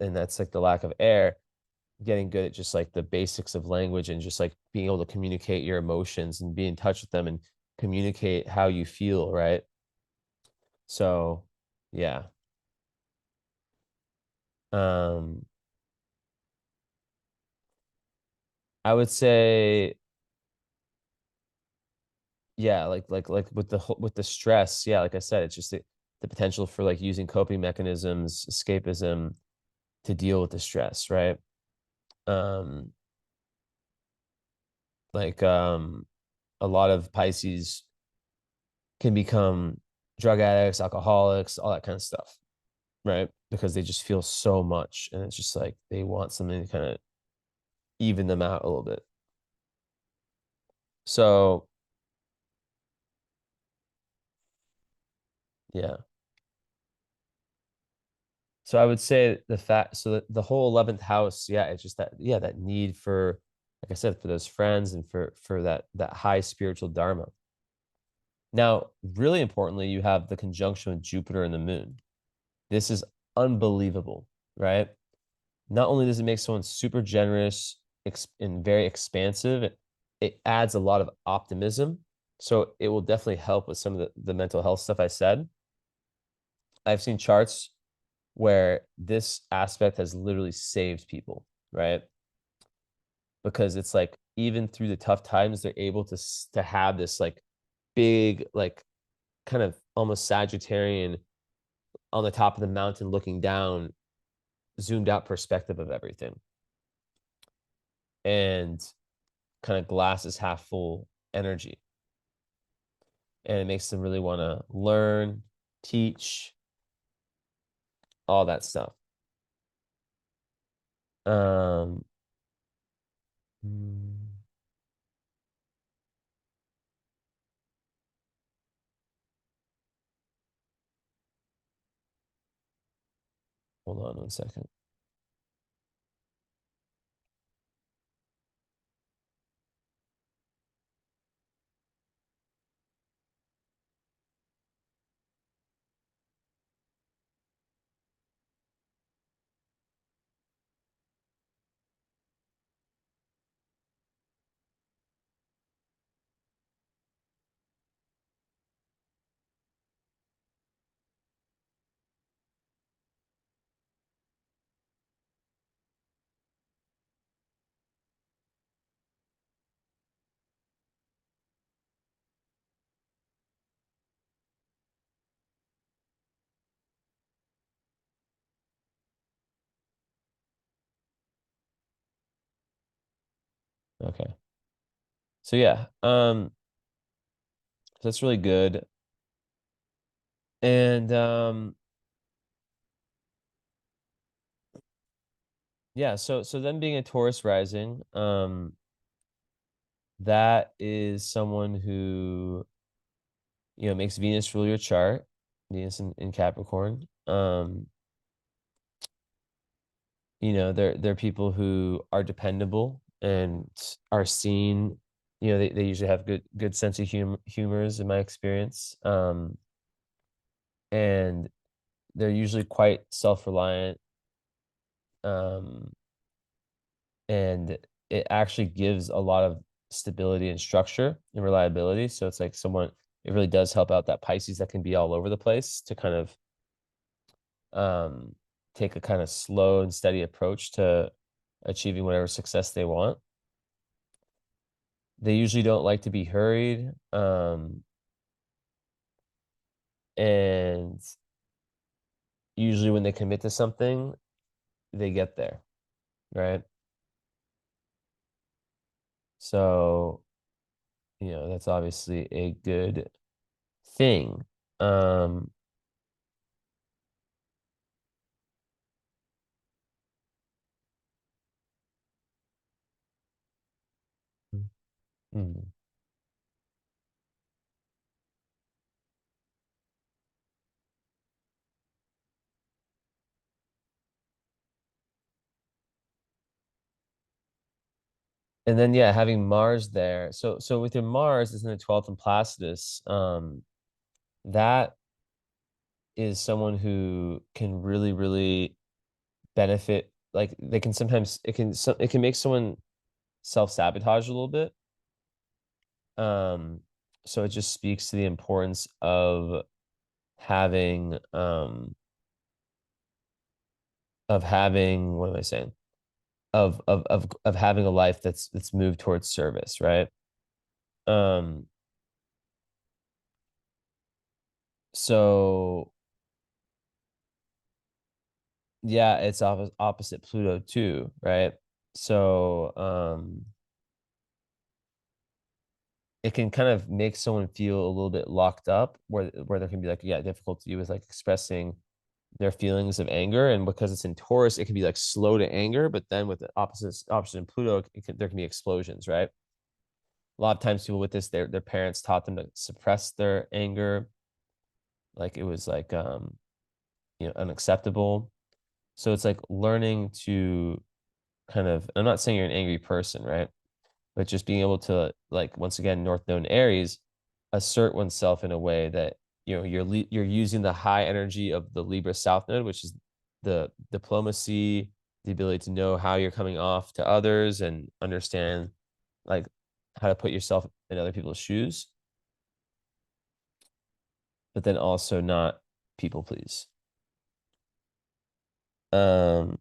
And that's like the lack of air, getting good at just like the basics of language and just like being able to communicate your emotions and be in touch with them and communicate how you feel, right? So, yeah. Um, I would say, yeah, like with with the stress, yeah, like I said, it's just the potential for like using coping mechanisms, escapism to deal with the stress, right? Um, like a lot of Pisces can become drug addicts, alcoholics, all that kind of stuff, right? Because they just feel so much and it's just like they want something to kind of even them out a little bit. So, yeah. So I would say the whole 11th house, yeah, it's just that need for, like I said, for those friends and for that high spiritual dharma. Now, really importantly, you have the conjunction with Jupiter and the moon. This is unbelievable, right? Not only does it make someone super generous and very expansive, it adds a lot of optimism. So it will definitely help with some of the mental health stuff I said. I've seen charts where this aspect has literally saved people, right? Because it's like even through the tough times, they're able to have this like big, like kind of almost Sagittarian on the top of the mountain looking down, zoomed out perspective of everything. And kind of glass is half full energy. And it makes them really want to learn, teach, all that stuff. Um, mm, Hold on one second. Okay. So yeah, that's really good. And yeah, so then being a Taurus rising, that is someone who, makes Venus rule your chart, Venus in Capricorn. They're people who are dependable and are seen. They usually have good sense of humors in my experience. And they're usually quite self-reliant. Um, and it actually gives a lot of stability and structure and reliability. So it's like it really does help out that Pisces that can be all over the place to kind of um, take a kind of slow and steady approach to achieving whatever success they want. They usually don't like to be hurried. And usually when they commit to something, they get there, right? So, that's obviously a good thing. Um, mm. And then yeah, having Mars there. So with your Mars is in the 12th and Placidus, that is someone who can really, really benefit. Like they can sometimes it can make someone self-sabotage a little bit. Um, so it just speaks to the importance of having what am I saying? Of having a life that's moved towards service, right? Um, so yeah, it's opposite Pluto too, right? So it can kind of make someone feel a little bit locked up where there can be like, yeah, difficulty with like expressing their feelings of anger. And because it's in Taurus, it can be like slow to anger, but then with the opposite in Pluto, there can be explosions, right? A lot of times people with this, their parents taught them to suppress their anger, like it was like unacceptable. So it's like learning to kind of, I'm not saying you're an angry person, right? But just being able to, like, once again, North Node Aries, assert oneself in a way that you're using the high energy of the Libra South Node, which is the diplomacy, the ability to know how you're coming off to others and understand like how to put yourself in other people's shoes, but then also not people please. Um,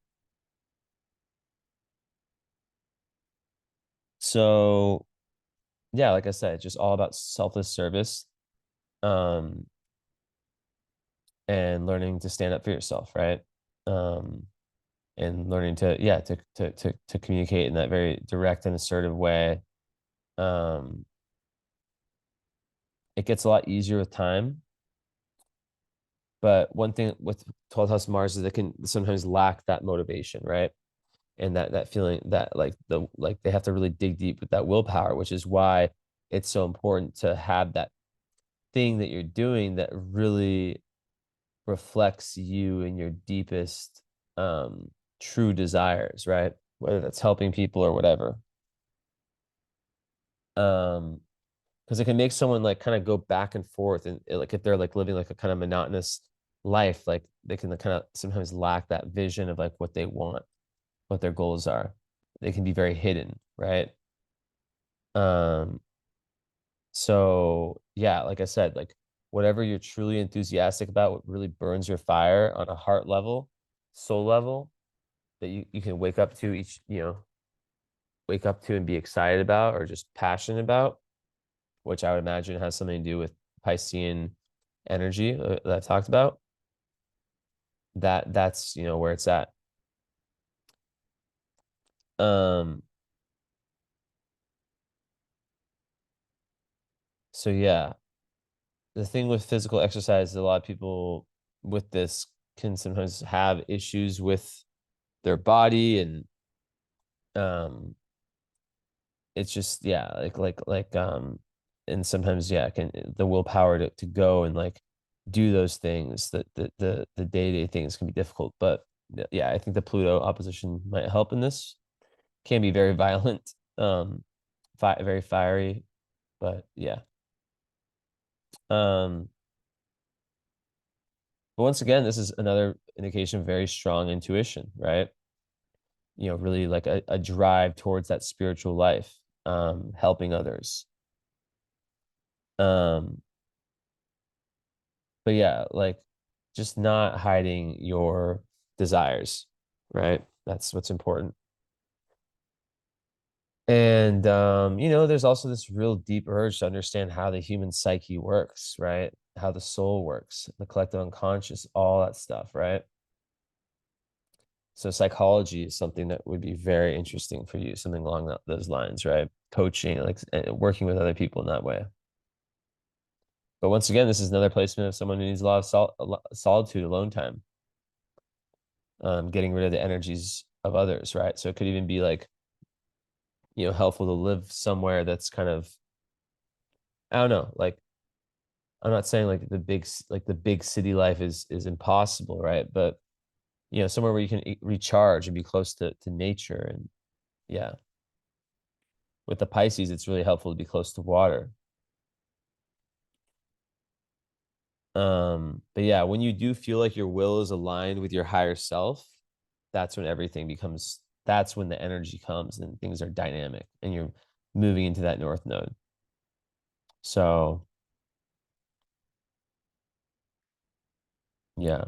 so yeah, like I said, just all about selfless service. Um, and learning to stand up for yourself, right? Um, and learning to, yeah, to communicate in that very direct and assertive way. Um, it gets a lot easier with time. But one thing with 12th house Mars is it can sometimes lack that motivation, right? And that feeling that like they have to really dig deep with that willpower, which is why it's so important to have that thing that you're doing that really reflects you and your deepest true desires, right? Whether that's helping people or whatever. Um, because it can make someone like kind of go back and forth and like if they're like living like a kind of monotonous life, like they can kind of sometimes lack that vision of like what they want, what their goals are. They can be very hidden, right? Um, so yeah, like I said, like whatever you're truly enthusiastic about, what really burns your fire on a heart level, soul level, that you can wake up to and be excited about or just passionate about, which I would imagine has something to do with Piscean energy that I've talked about. That's where it's at. Um, So yeah, the thing with physical exercise is a lot of people with this can sometimes have issues with their body, and um it's just, yeah, and sometimes, yeah, can the willpower to go and like do those things, that the day-to-day things can be difficult. But yeah, I think the Pluto opposition might help in this. Can be very violent, very fiery, but yeah. um but once again, this is another indication of very strong intuition, right? Really like a drive towards that spiritual life, helping others. um but yeah, like just not hiding your desires, right? That's what's important. And there's also this real deep urge to understand how the human psyche works, right? How the soul works, the collective unconscious, all that stuff, right? So psychology is something that would be very interesting for you, something along those lines, right? Coaching, like working with other people in that way. But once again, this is another placement of someone who needs a lot of solitude, alone time, getting rid of the energies of others, right? So it could even be like, helpful to live somewhere that's kind of, I don't know, like I'm not saying like the big city life is impossible, right? But somewhere where you can recharge and be close to nature. And yeah, with the Pisces, it's really helpful to be close to water. But yeah, when you do feel like your will is aligned with your higher self, that's when the energy comes and things are dynamic and you're moving into that north node. So yeah.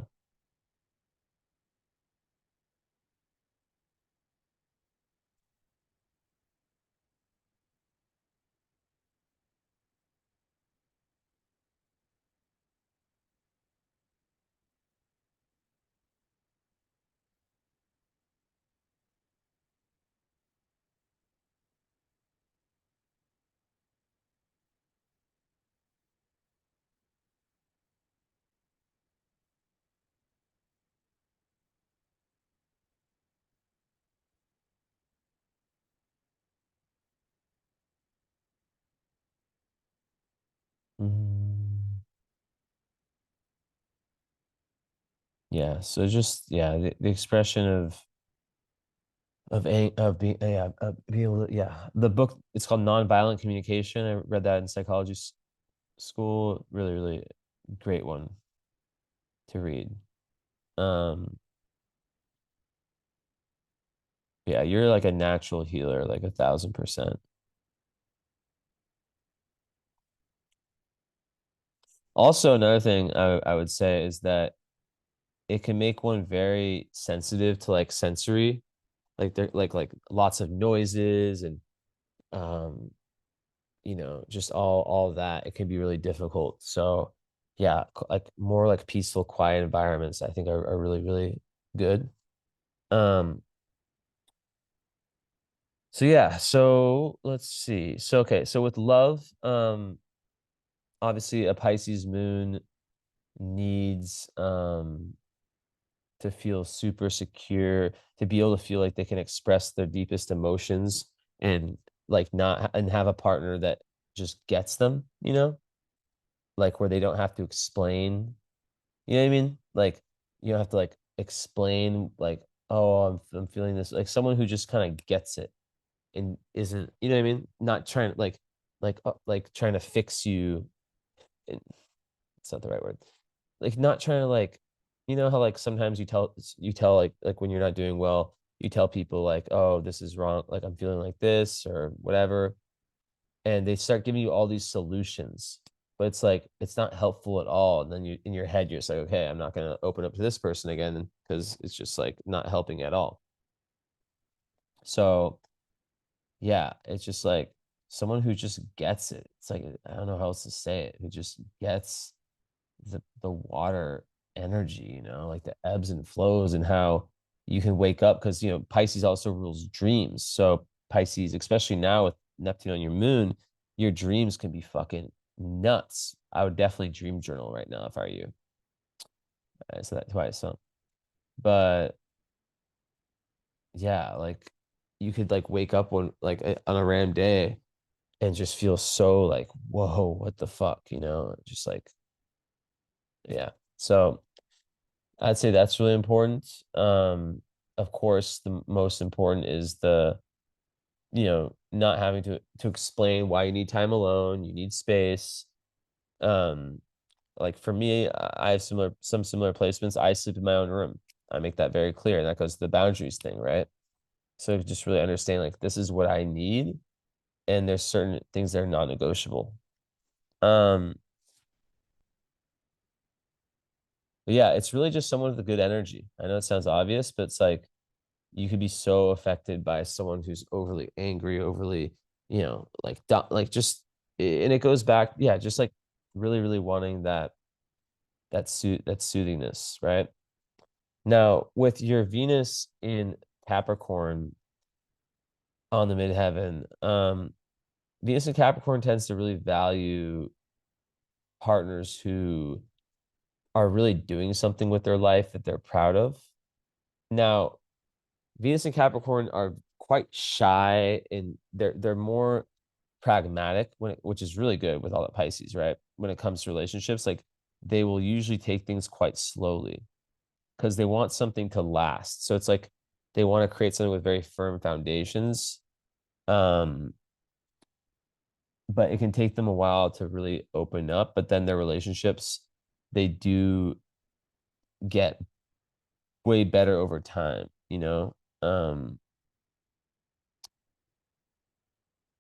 Mm, yeah. So just, yeah, the expression of being, yeah, being able to, yeah. The book, it's called Nonviolent Communication. I read that in psychology school. Really, really great one to read. Um, yeah, you're like a natural healer, like 1,000%. Also, another thing I would say is that it can make one very sensitive to like sensory, like there like lots of noises and um just all of that. It can be really difficult. So yeah, like more like peaceful, quiet environments, I think are really, really good. Um, so yeah, so let's see. So okay, so with love, obviously a Pisces moon needs to feel super secure, to be able to feel like they can express their deepest emotions, and like not and have a partner that just gets them, like where they don't have to explain. You know what I mean? Like you don't have to like explain like, oh, I'm feeling this. Like someone who just kind of gets it and isn't, you know what I mean? Not trying like trying to fix you. And it's not the right word. Like not trying to like, how like sometimes you tell like when you're not doing well, you tell people like, oh, this is wrong, like I'm feeling like this or whatever, and they start giving you all these solutions, but it's like it's not helpful at all. And then you in your head you're just like, okay, I'm not going to open up to this person again because it's just like not helping at all. So yeah, it's just like someone who just gets it. It's like, I don't know how else to say it, who just gets the water energy, like the ebbs and flows, and how you can wake up, because Pisces also rules dreams. So Pisces, especially now with Neptune on your moon, your dreams can be fucking nuts. I would definitely dream journal right now if I were you. I said that twice, so but yeah, like you could like wake up on a random day and just feel so like, whoa, what the fuck, Just like, yeah. So I'd say that's really important. Of course, the most important is not having to explain why you need time alone, you need space. Um, like for me, I have some similar placements. I sleep in my own room. I make that very clear, and that goes to the boundaries thing, right? So just really understand like this is what I need, and there's certain things that are non-negotiable. Um, but yeah, it's really just someone with a good energy. I know it sounds obvious, but it's like you could be so affected by someone who's overly angry, overly, like just, and it goes back, yeah, just like really, really wanting that soothingness, right? Now, with your Venus in Capricorn on the midheaven, Venus in Capricorn tends to really value partners who are really doing something with their life that they're proud of. Now, Venus and Capricorn are quite shy and they're more pragmatic which is really good with all the Pisces, right? When it comes to relationships, like they will usually take things quite slowly because they want something to last. So it's like they want to create something with very firm foundations. Um, but it can take them a while to really open up, but then their relationships, they do get way better over time.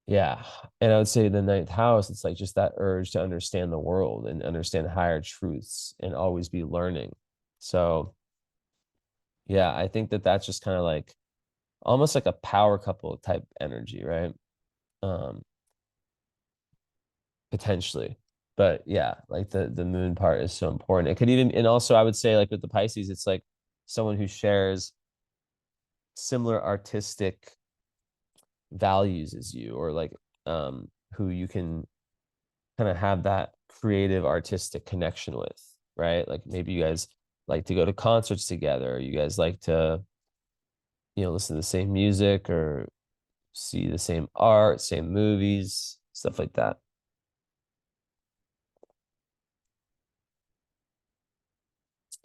Yeah. And I would say the ninth house, it's like just that urge to understand the world and understand higher truths and always be learning. So, yeah, I think that that's just kind of like almost like a power couple type energy, right? Um, Potentially. But yeah, like the moon part is so important. It could even, and also I would say like with the Pisces, it's like someone who shares similar artistic values as you, or like who you can kind of have that creative artistic connection with, right? Like maybe you guys like to go to concerts together, or you guys like to, listen to the same music or see the same art, same movies, stuff like that.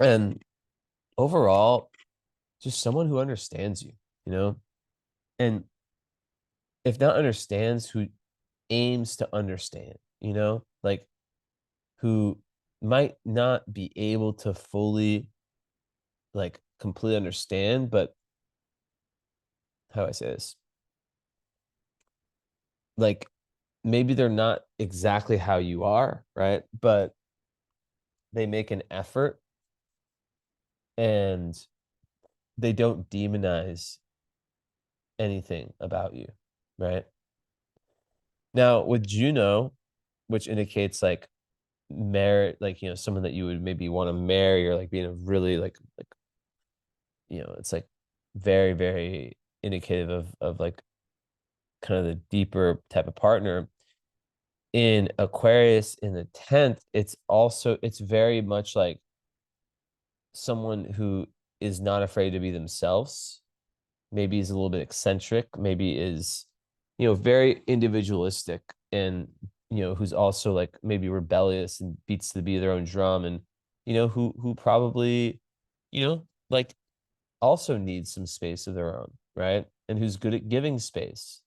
And overall, just someone who understands you, and if not understands, who aims to understand, like who might not be able to fully like completely understand, but how do I say this? Like maybe they're not exactly how you are, right? But they make an effort and they don't demonize anything about you, right? Now with Juno, which indicates like merit, like someone that you would maybe want to marry, or like being a really it's like very, very indicative of like kind of the deeper type of partner. In Aquarius in the 10th, it's very much like someone who is not afraid to be themselves. Maybe is a little bit eccentric, maybe is, very individualistic, and who's also like maybe rebellious and beats the beat of their own drum, and who probably, like also needs some space of their own, right? And who's good at giving space.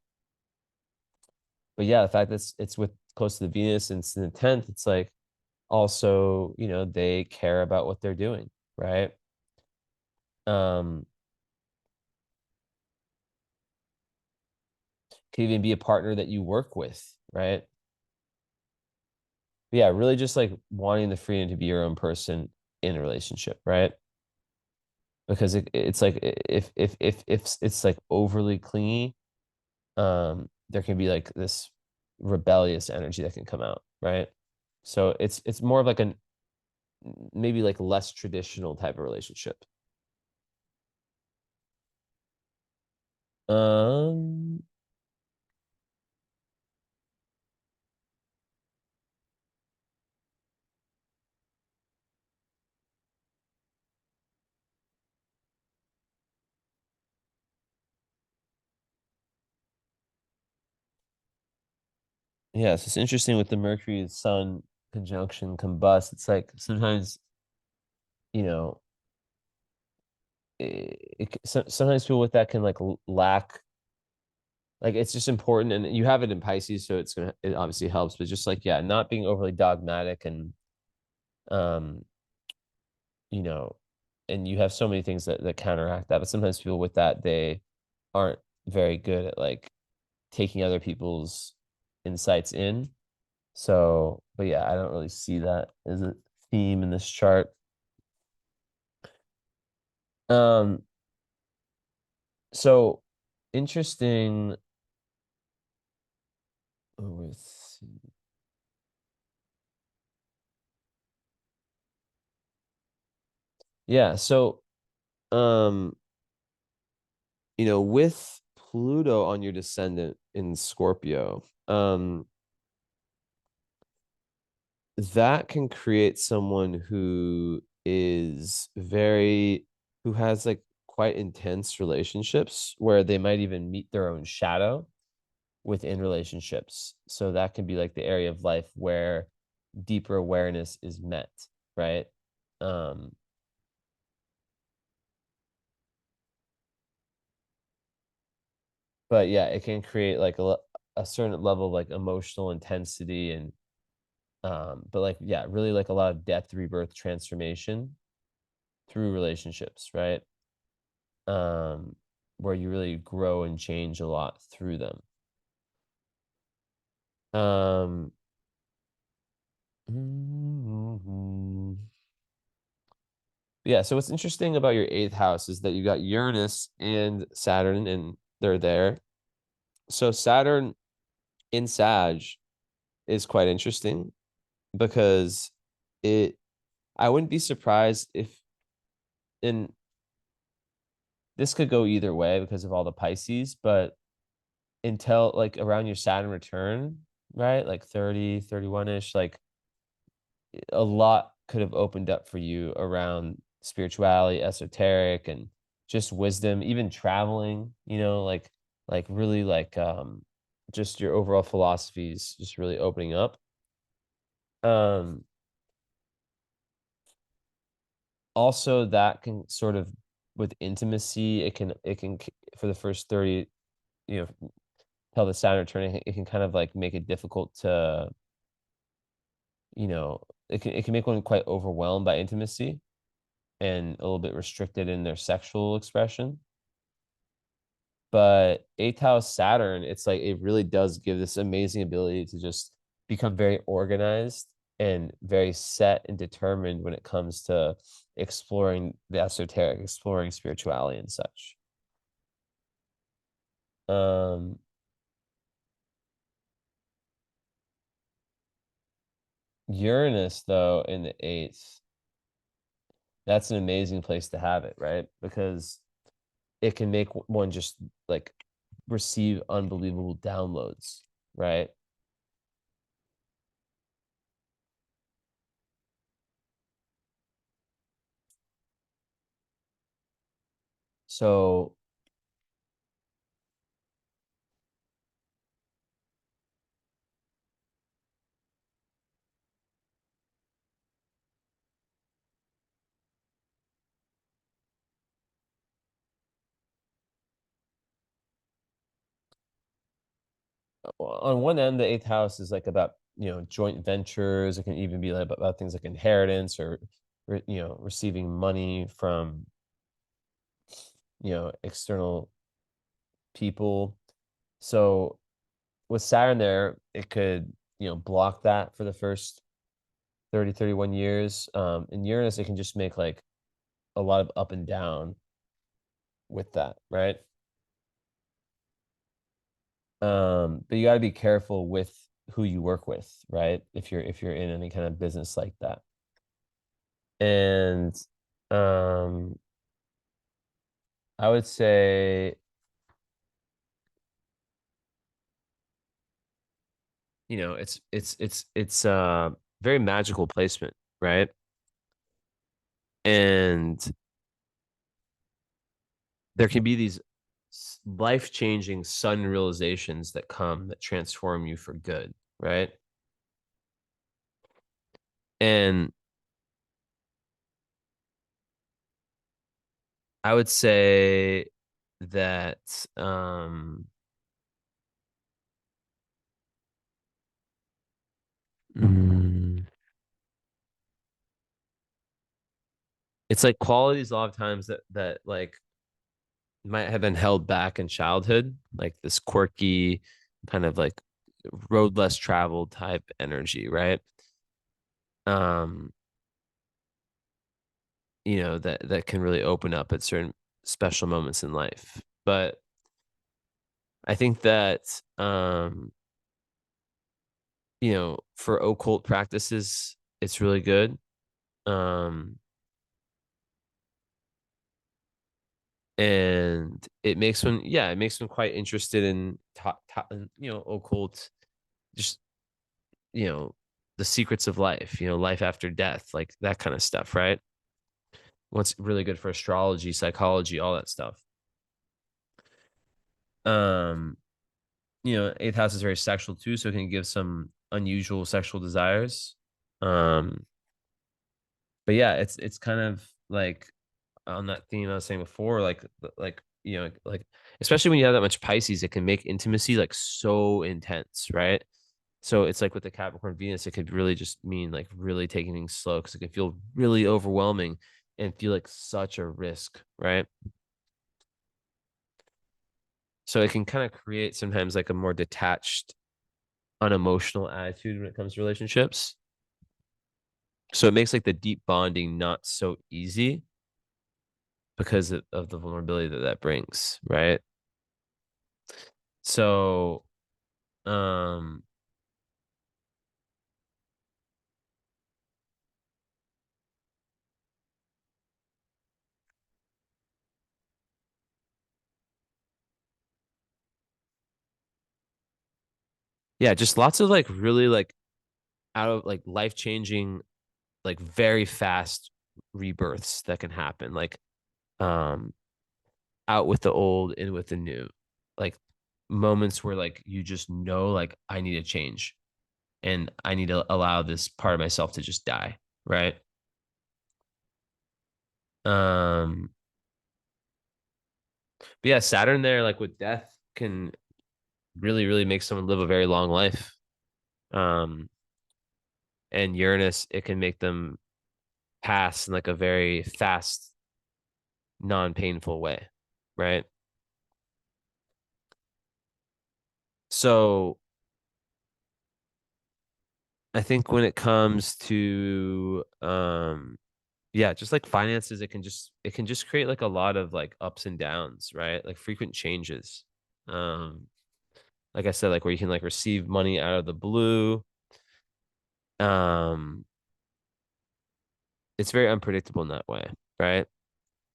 But yeah, the fact that it's with close to the Venus and it's in the 10th, it's like also, they care about what they're doing, right? Um, could even be a partner that you work with, right? But yeah, really just like wanting the freedom to be your own person in a relationship, right? Because it's like if it's like overly clingy, there can be like this rebellious energy that can come out, right? So it's more of like an maybe like less traditional type of relationship. Um, Yeah, so it's interesting with the Mercury and Sun conjunction combust. It's like sometimes, you know, sometimes people with that can like lack, like it's just important, and you have it in Pisces, so it obviously helps, but just like yeah, not being overly dogmatic and um, you know, and you have so many things that counteract that. But sometimes people with that, they aren't very good at like taking other people's insights in. So, but yeah, I don't really see that as a theme in this chart. Um, so interesting with yeah, so um, with Pluto on your descendant in Scorpio, that can create someone who has like quite intense relationships where they might even meet their own shadow within relationships. So that can be like the area of life where deeper awareness is met, right? Um, but yeah, it can create like a certain level of like emotional intensity and but like yeah, really like a lot of depth, rebirth, transformation through relationships, right? um, where you really grow and change a lot through them. Um, mhm. Yeah, so what's interesting about your eighth house is that you got Uranus and Saturn, and they're there. So Saturn in Sag is quite interesting because it, I wouldn't be surprised if, and this could go either way because of all the Pisces, but until like around your Saturn return, right? Like 30, 31-ish, like a lot could have opened up for you around spirituality, esoteric, and just wisdom, even traveling, like really like just your overall philosophies just really opening up. Um Also that can sort of with intimacy, for the first 30, you know, till the Saturn return, it can kind of like make it difficult to, it can make one quite overwhelmed by intimacy and a little bit restricted in their sexual expression. But eighth house Saturn, it's like it really does give this amazing ability to just become very organized and very set and determined when it comes to exploring the esoteric, exploring spirituality and such. Um, Uranus, though, in the eighth, that's an amazing place to have it, right? Because it can make one just like receive unbelievable downloads, right? So on one end, the eighth house is like about, joint ventures. It can even be like about things like inheritance or, receiving money from, external people. So with Saturn there, it could, block that for the first 30, 31 years. In Uranus, it can just make like a lot of up and down with that, right? But you got to be careful with who you work with, right? If you're in any kind of business like that. And um I would say, it's very magical placement, right? And there can be these life-changing sun realizations that come that transform you for good, right? And I would say that mm, it's like qualities a lot of times that like might have been held back in childhood, like this quirky kind of like road less traveled type energy, right? Um, that can really open up at certain special moments in life. But I think that for occult practices, it's really good. Um, and it makes one quite interested in occult, just you know, the secrets of life, life after death, like that kind of stuff, right? What's really good for astrology, psychology, all that stuff. Um, eighth house is very sexual too, so it can give some unusual sexual desires. Um, but yeah, it's kind of like on that theme I was saying before, like especially when you have that much Pisces, it can make intimacy like so intense, right? So it's like with the Capricorn Venus, it could really just mean like really taking things slow because it can feel really overwhelming and feel like such a risk, right? So it can kind of create sometimes like a more detached, unemotional attitude when it comes to relationships. So it makes like the deep bonding not so easy because of the vulnerability that brings, right? So, um, yeah, just lots of like really like out of like life changing, like very fast rebirths that can happen. Like, um, out with the old, in with the new, like moments where like you just know, like I need to change and I need to allow this part of myself to just die, right? Um, but yeah, Saturn there, like with death, can really, really make someone live a very long life. Um, and Uranus, it can make them pass in like a very fast, non-painful way, right? So I think when it comes to yeah, just like finances, it can just create like a lot of like ups and downs, right? Like frequent changes. Um, like I said, like where you can like receive money out of the blue. Um, it's very unpredictable in that way, right?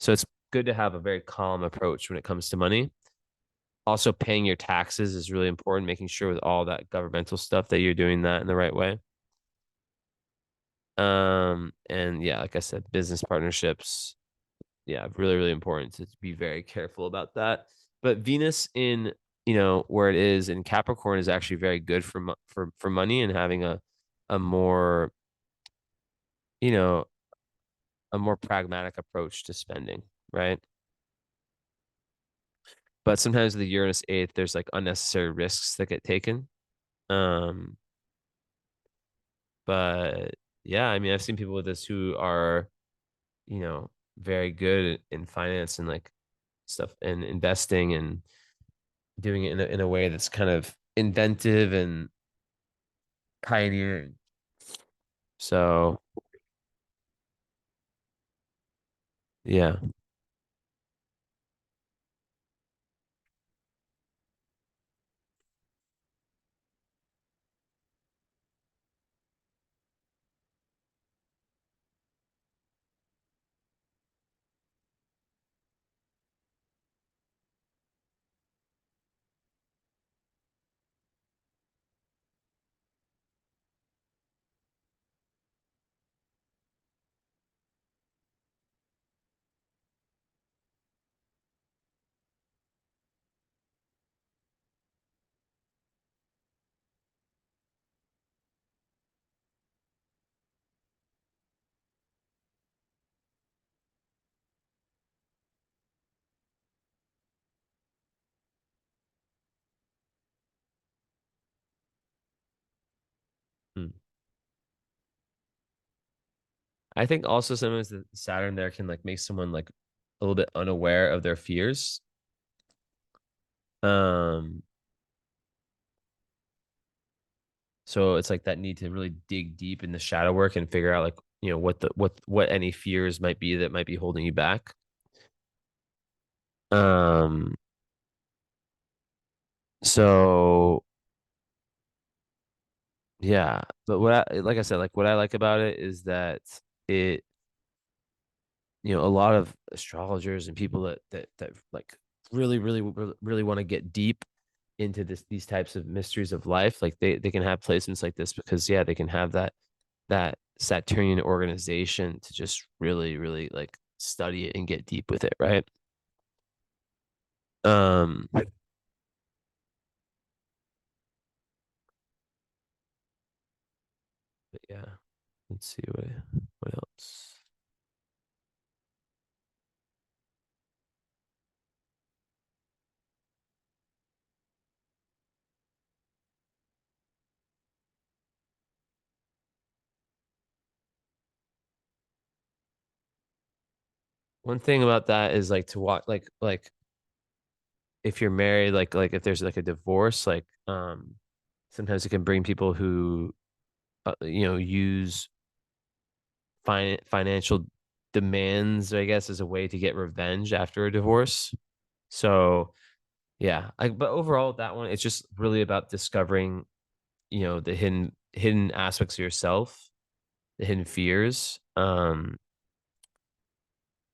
So it's good to have a very calm approach when it comes to money. Also, paying your taxes is really important, making sure with all that governmental stuff that you're doing that in the right way. And yeah, like I said, business partnerships, yeah, really, really important to be very careful about that. But Venus in, where it is in Capricorn is actually very good for money and having a more, you know, a more pragmatic approach to spending, right? But sometimes with the Uranus eighth, there's like unnecessary risks that get taken. Um, but yeah, I mean, I've seen people with this who are, very good in finance and like stuff and investing and doing it in a way that's kind of inventive and pioneering. So yeah. Hmm. I think also sometimes the Saturn there can like make someone like a little bit unaware of their fears. Um, so it's like that need to really dig deep in the shadow work and figure out like, what any fears might be that might be holding you back. Um, so yeah, but like I said, like what I like about it is that it, a lot of astrologers and people that like really want to get deep into these types of mysteries of life, like they can have placements like this because yeah, they can have that Saturnian organization to just really like study it and get deep with it, right? But yeah, let's see what else. One thing about that is like to watch like if you're married, like if there's like a divorce, like sometimes it can bring people who use financial demands, I guess, as a way to get revenge after a divorce. So yeah, but overall that one, it's just really about discovering, the hidden aspects of yourself, the hidden fears,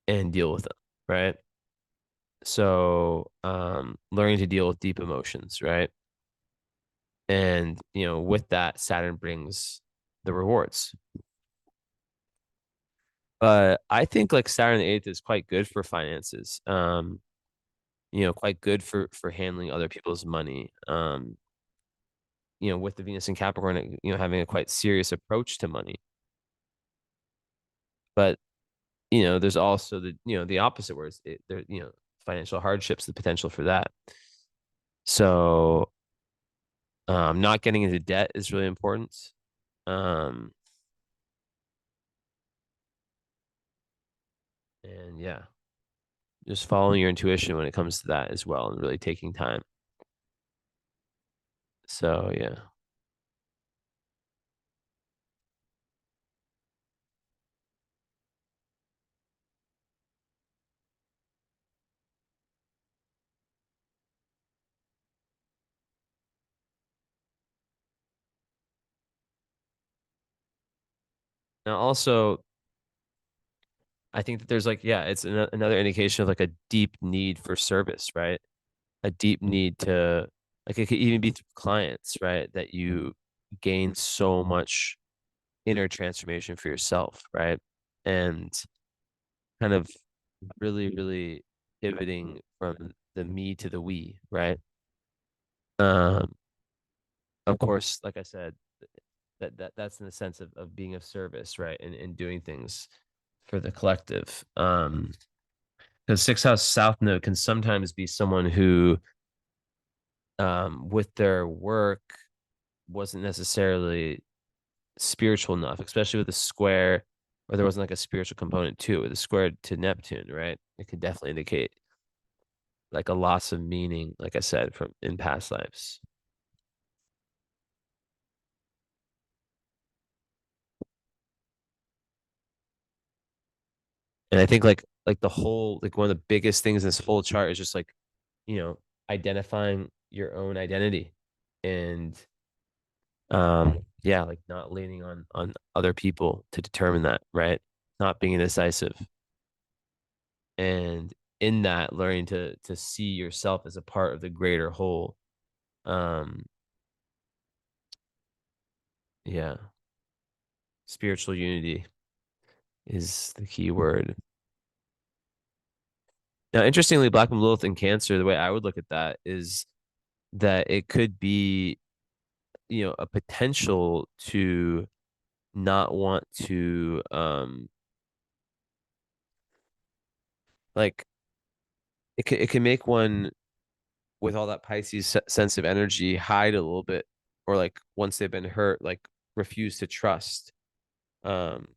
and deal with them, right? So learning to deal with deep emotions, right? And with that, Saturn brings the rewards. But I think like Saturn the eighth is quite good for finances. Quite good for handling other people's money. With the Venus and Capricorn, having a quite serious approach to money. But there's also the opposite where there, financial hardships, the potential for that. So, not getting into debt is really important. Um, and yeah, just following your intuition when it comes to that as well, and really taking time. So yeah. Now also, I think that there's like, yeah, it's another indication of like a deep need for service, right? A deep need to, like, it could even be through clients, right? That you gain so much inner transformation for yourself, right? And kind of really pivoting from the me to the we, right? Um, of course, like I said, that's in the sense of being of service, right? And doing things for the collective. Because sixth house south node can sometimes be someone who, with their work, wasn't necessarily spiritual enough, especially with the square, or there wasn't like a spiritual component to it with a square to Neptune, right? It could definitely indicate like a loss of meaning, like I said, from in past lives. And I think like the whole, like one of the biggest things in this whole chart is just like, you know, identifying your own identity and yeah, like not leaning on other people to determine that, right? Not being indecisive. And in that, learning to see yourself as a part of the greater whole. Um, yeah, spiritual unity is the key word. Now, interestingly, Black and Lilith in Cancer, the way I would look at that is that it could be, a potential to not want to like it can make one with all that Pisces sensitive energy hide a little bit, or like once they've been hurt, like refuse to trust, um,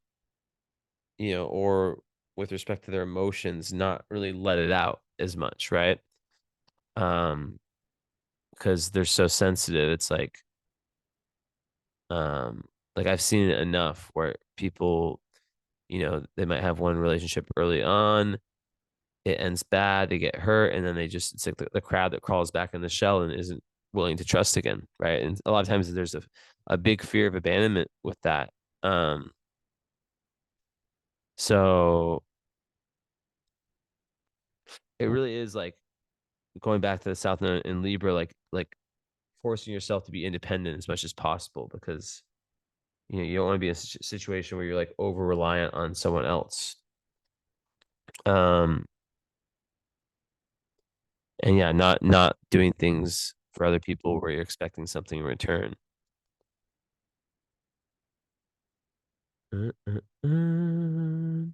or with respect to their emotions, not really let it out as much, right? Um, because they're so sensitive. It's um, like I've seen it enough where people, they might have one relationship early on, it ends bad, they get hurt, and then it's like the crab that crawls back in the shell and isn't willing to trust again, right? And a lot of times there's a big fear of abandonment with that. Um, so it really is like going back to the South Node in Libra, like forcing yourself to be independent as much as possible because you don't want to be in a situation where you're like over reliant on someone else. Um, and yeah, not doing things for other people where you're expecting something in return. Uh, uh, uh.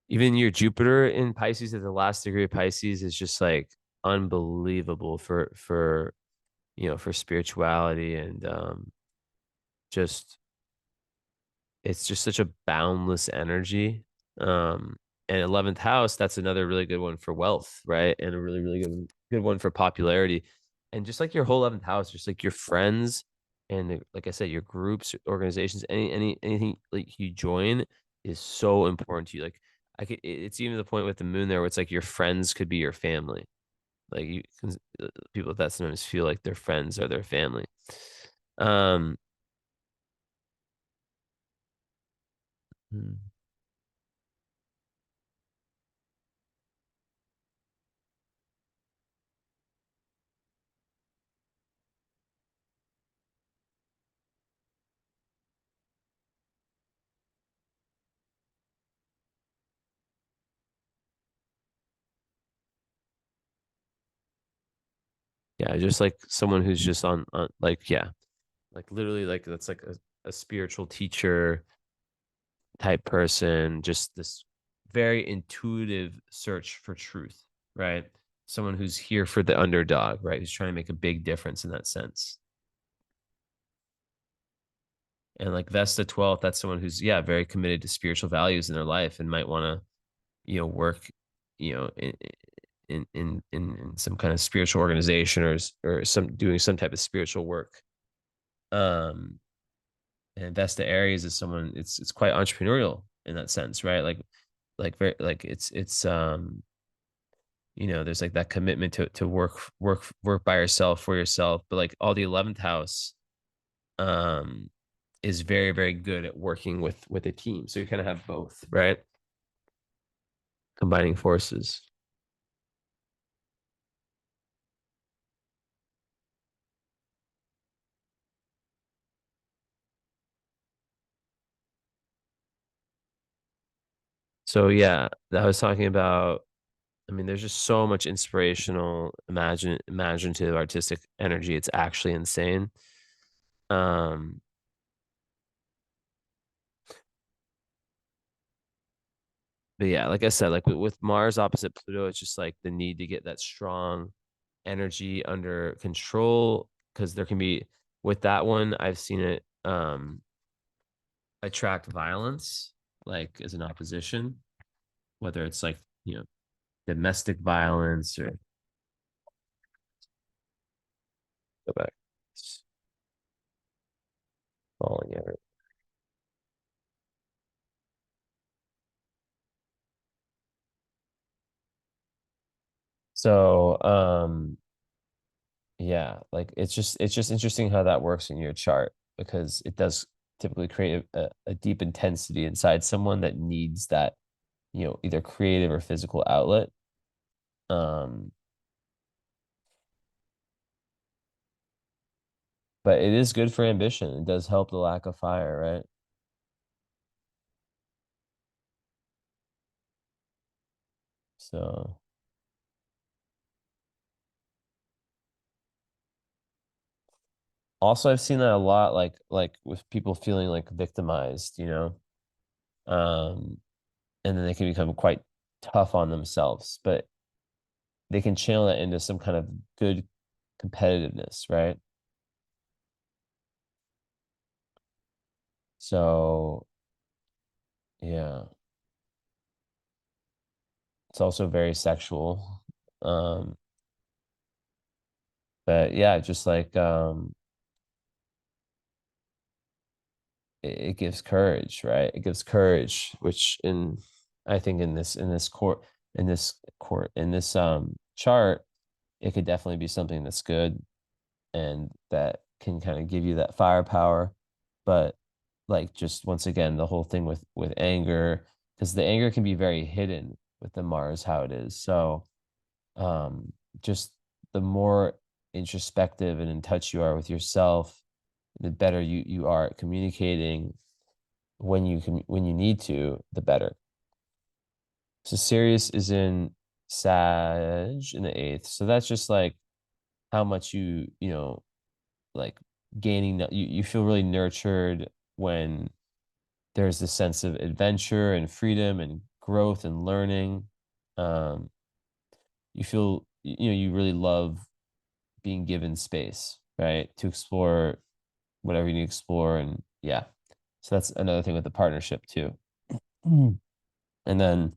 Even your Jupiter in Pisces at the last degree of Pisces is just like unbelievable for spirituality and just it's just such a boundless energy. Um, and 11th house, that's another really good one for wealth, right? And a really, really good one for popularity. And just like your whole 11th house, just like your friends and like I said, your groups, organizations, anything like you join is so important to you. Like it's even the point with the moon there where it's like your friends could be your family. Like people that sometimes feel like their friends are their family. Um, hmm. Yeah, just like someone who's just on like yeah, like literally like that's like a spiritual teacher type person, just this very intuitive search for truth, right? Someone who's here for the underdog, right? Who's trying to make a big difference in that sense. And like Vesta 12th, that's someone who's yeah, very committed to spiritual values in their life and might want to, work, in some kind of spiritual organization or some doing some type of spiritual work. Um, and Vesta Aries is someone it's quite entrepreneurial in that sense, right? Like very like it's there's like that commitment to work by yourself for yourself, but like all the 11th house um is very, very good at working with a team. So you kind of have both, right? Combining forces. So yeah, I was talking about I mean, there's just so much inspirational, imaginative, artistic energy. It's actually insane. Um, but yeah, like I said, like with Mars opposite Pluto, it's just like the need to get that strong energy under control because there can be with that one, I've seen it attract violence like as an opposition, whether it's like, domestic violence or go back. It's falling out. So, yeah, like it's just interesting how that works in your chart because it does typically create a deep intensity inside someone that needs that, either creative or physical outlet. Um, but it is good for ambition. It does help the lack of fire, right? So, Also, I've seen that a lot, like with people feeling like victimized, um, and then they can become quite tough on themselves, but they can channel that into some kind of good competitiveness, right? So yeah, it's also very sexual. Um, but yeah, just like it gives courage, right? It gives courage, which in I think in this chart, it could definitely be something that's good and that can kind of give you that firepower. But like just once again, the whole thing with anger, because the anger can be very hidden with the Mars, how it is. So um just the more introspective and in touch you are with yourself, the better you are at communicating when you need to, the better. So Sirius is in Sag in the eighth. So that's just like how much like you feel really nurtured when there's this sense of adventure and freedom and growth and learning. Um, you feel, you really love being given space, right? To explore whatever you need to explore. And yeah. So that's another thing with the partnership too. Mm. And then,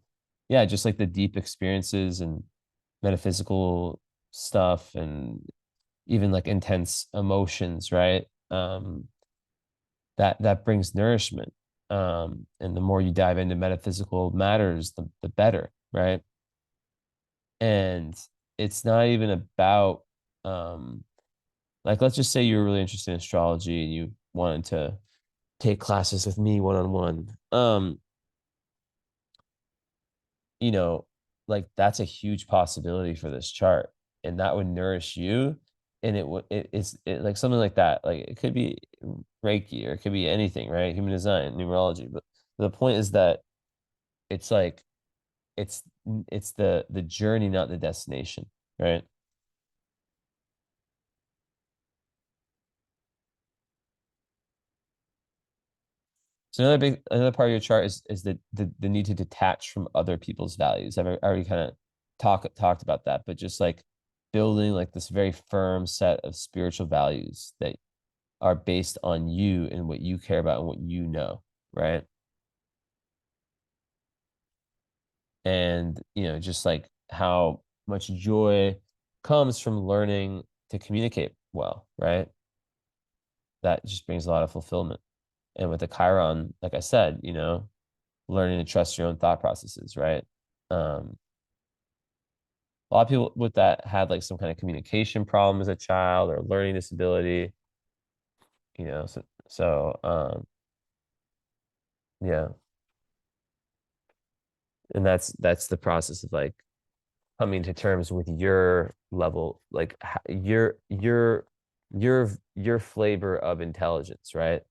yeah, just like the deep experiences and metaphysical stuff and even like intense emotions, right? That brings nourishment. And the more you dive into metaphysical matters, the better, right? And it's not even about um, like let's just say you're really interested in astrology and you wanted to take classes with me one on one. You know, like that's a huge possibility for this chart, and that would nourish you. And like something like that. Like it could be Reiki or it could be anything, right? Human design, numerology. But the point is that it's like it's it's the journey, not the destination, right? So another part of your chart is the need to detach from other people's values. I already kind of talked about that, but just like building like this very firm set of spiritual values that are based on you and what you care about and what you know, right? And just like how much joy comes from learning to communicate well, right? That just brings a lot of fulfillment. And with the Chiron, like I said, learning to trust your own thought processes, right? A lot of people with that had like some kind of communication problem as a child or learning disability, yeah. And that's the process of like coming to terms with your level, like your flavor of intelligence, right?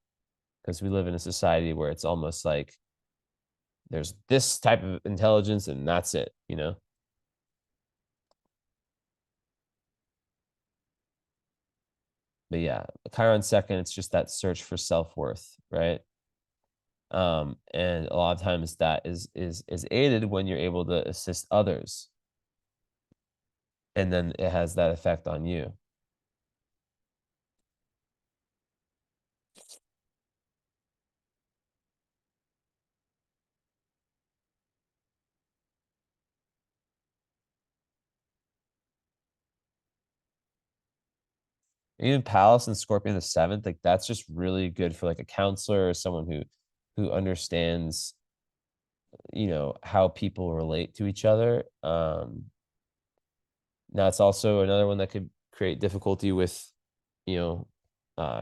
Because we live in a society where it's almost like there's this type of intelligence and that's it. But yeah, Chiron second, it's just that search for self-worth, right? And a lot of times that is aided when you're able to assist others, and then it has that effect on you. Even Palace and Scorpion the seventh, like that's just really good for like a counselor or someone who understands, how people relate to each other. Now it's also another one that could create difficulty with, you know,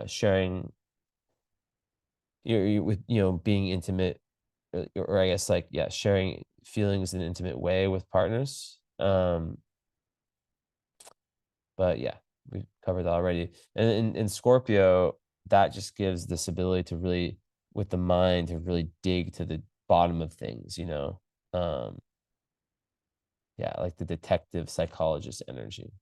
sharing with being intimate, or I guess like yeah, sharing feelings in an intimate way with partners. But yeah, we've covered that already. And in Scorpio, that just gives this ability to really, with the mind, to really dig to the bottom of things. Um, yeah, like the detective psychologist energy.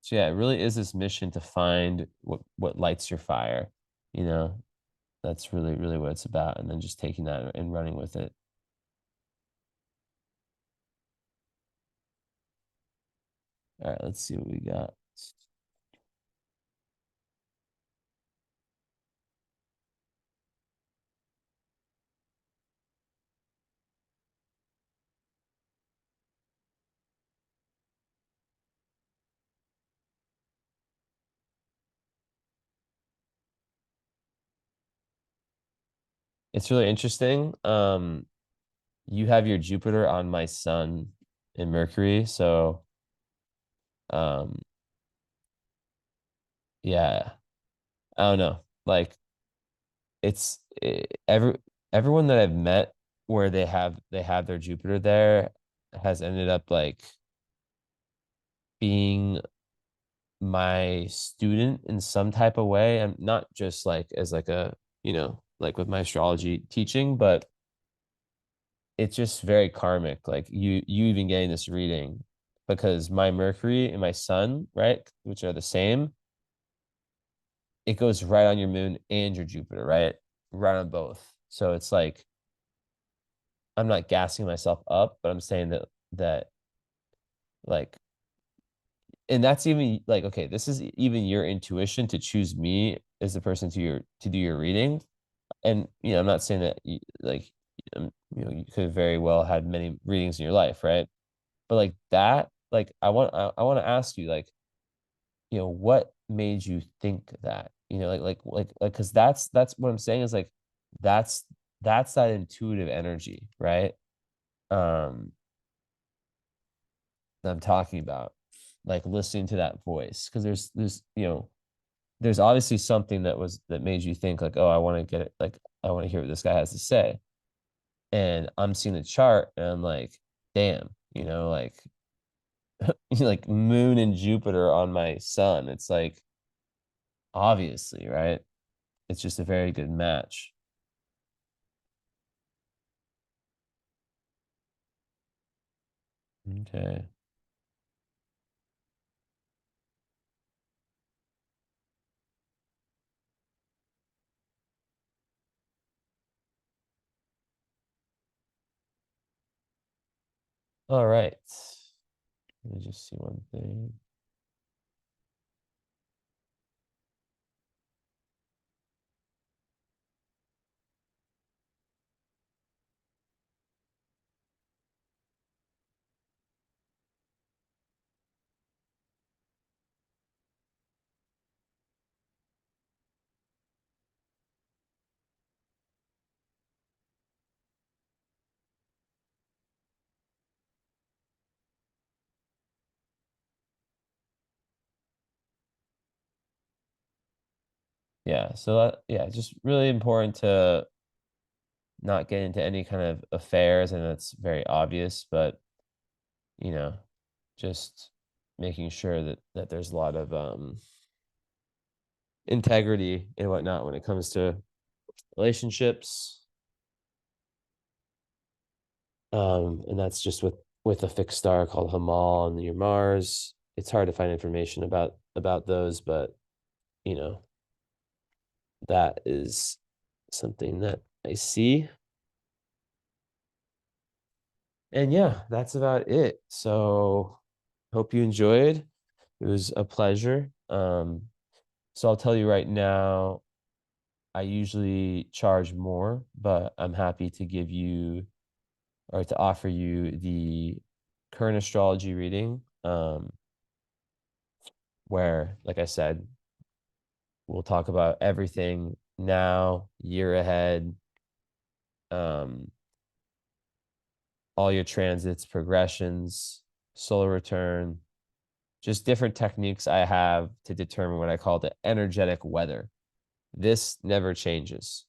So yeah, it really is this mission to find what lights your fire, you know. That's really, really what it's about. And then just taking that and running with it. All right, let's see what we got. It's really interesting. You have your Jupiter on my sun in Mercury, so um, yeah, I don't know. Like it's everyone that I've met where they have their Jupiter there has ended up like being my student in some type of way. I'm not just like as like a, like with my astrology teaching, but it's just very karmic. Like you even getting this reading because my Mercury and my Sun, right, which are the same, it goes right on your moon and your Jupiter, right? Right on both. So it's like I'm not gassing myself up, but I'm saying that like, and that's even like, okay, this is even your intuition to choose me as the person to do your reading. And I'm not saying that like you could have very well had many readings in your life, right? But like that, like I want to ask you, like, what made you think that? Because that's what I'm saying is like that's that's that intuitive energy, right? Um, that I'm talking about, like listening to that voice, because there's obviously something that made you think like, oh, I want to get it, like I want to hear what this guy has to say, and I'm seeing the chart and I'm like, damn, like like moon and Jupiter on my sun. It's like obviously, right? It's just a very good match. Okay. All right. Let me just see one thing. Yeah, so yeah, just really important to not get into any kind of affairs, and that's very obvious, but you know, just making sure that there's a lot of integrity and whatnot when it comes to relationships. And that's just with a fixed star called Hamal and your Mars. It's hard to find information about those, but you know, that is something that I see. And yeah, that's about it. So hope you enjoyed. It was a pleasure. So I'll tell you right now, I usually charge more, but I'm happy to give you or to offer you the current astrology reading. Where, like I said, we'll talk about everything now, year ahead, um, all your transits, progressions, solar return, just different techniques I have to determine what I call the energetic weather. This never changes,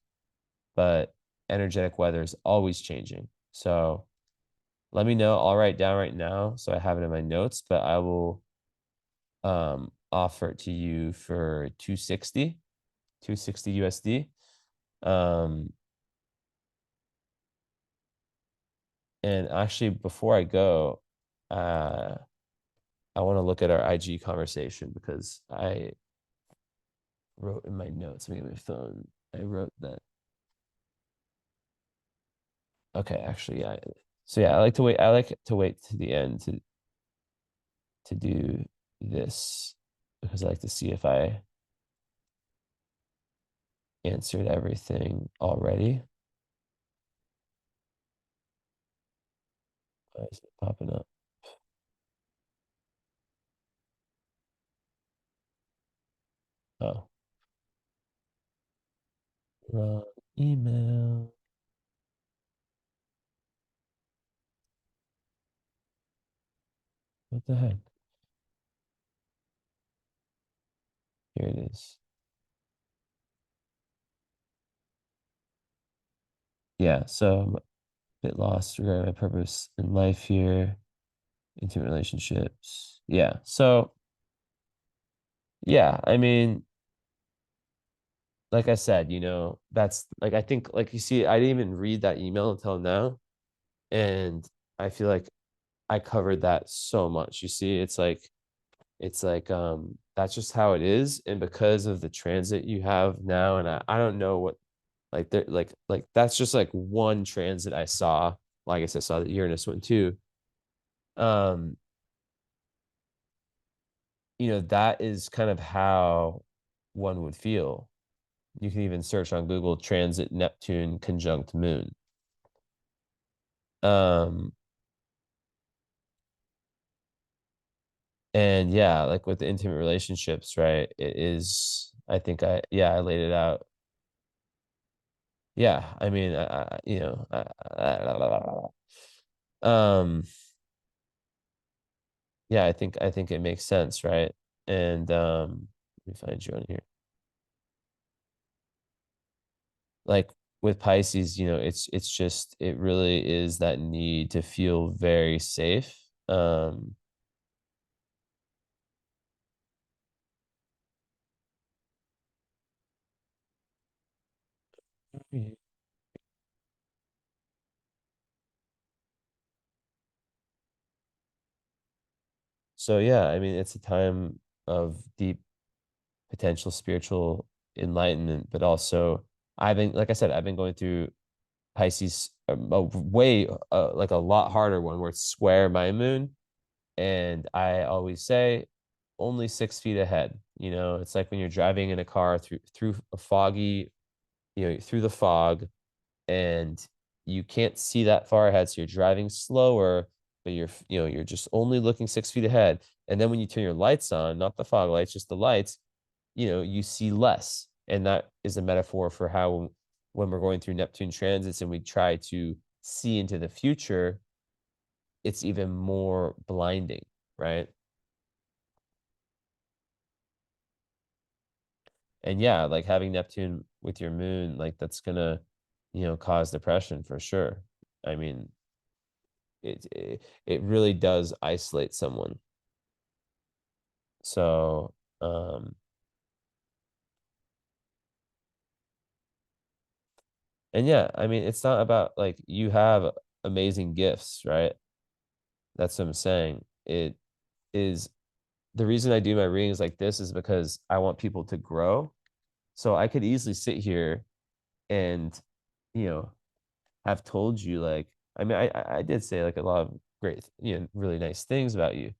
but energetic weather is always changing. So let me know. I'll write down right now so I have it in my notes, but I will offer it to you for 260 USD. Um, and actually before I go, uh I want to look at our IG conversation because I wrote in my notes. Let me get my phone. I wrote that. Okay, actually, yeah. So yeah, I like to wait. I like to wait to the end to do this because I like to see if I answered everything already. Why is it popping up? Oh, wrong email. What the heck? Here it is. Yeah, so I'm a bit lost regarding my purpose in life here, intimate relationships. Yeah. So yeah, I mean, like I said, that's like I think like you see, I didn't even read that email until now. And I feel like I covered that so much. You see, it's like that's just how it is. And because of the transit you have now, and I don't know what like there like that's just like one transit I saw. Like I guess I saw the Uranus one too. Um, that is kind of how one would feel. You can even search on Google transit Neptune conjunct moon. Um, and yeah, like with the intimate relationships, right? It is, I think I laid it out. Yeah, I mean, um, yeah, I think it makes sense, right? And let me find you on here. Like with Pisces, it's just it really is that need to feel very safe. So yeah, I mean, it's a time of deep potential spiritual enlightenment, but also like I said, I've been going through Pisces a way like a lot harder one where it's square my moon, and I always say only 6 feet ahead. It's like when you're driving in a car through a foggy, through the fog, and you can't see that far ahead, so you're driving slower, but you're just only looking 6 feet ahead. And then when you turn your lights on, not the fog lights, just the lights, you see less. And that is a metaphor for how when we're going through Neptune transits and we try to see into the future, it's even more blinding, right? And yeah, like having Neptune with your moon, like that's gonna, cause depression for sure. I mean, it really does isolate someone. So, and yeah, I mean, it's not about like you have amazing gifts, right? That's what I'm saying. It is the reason I do my readings like this is because I want people to grow. So I could easily sit here and, you know, have told you like, I mean, I did say like a lot of great, really nice things about you,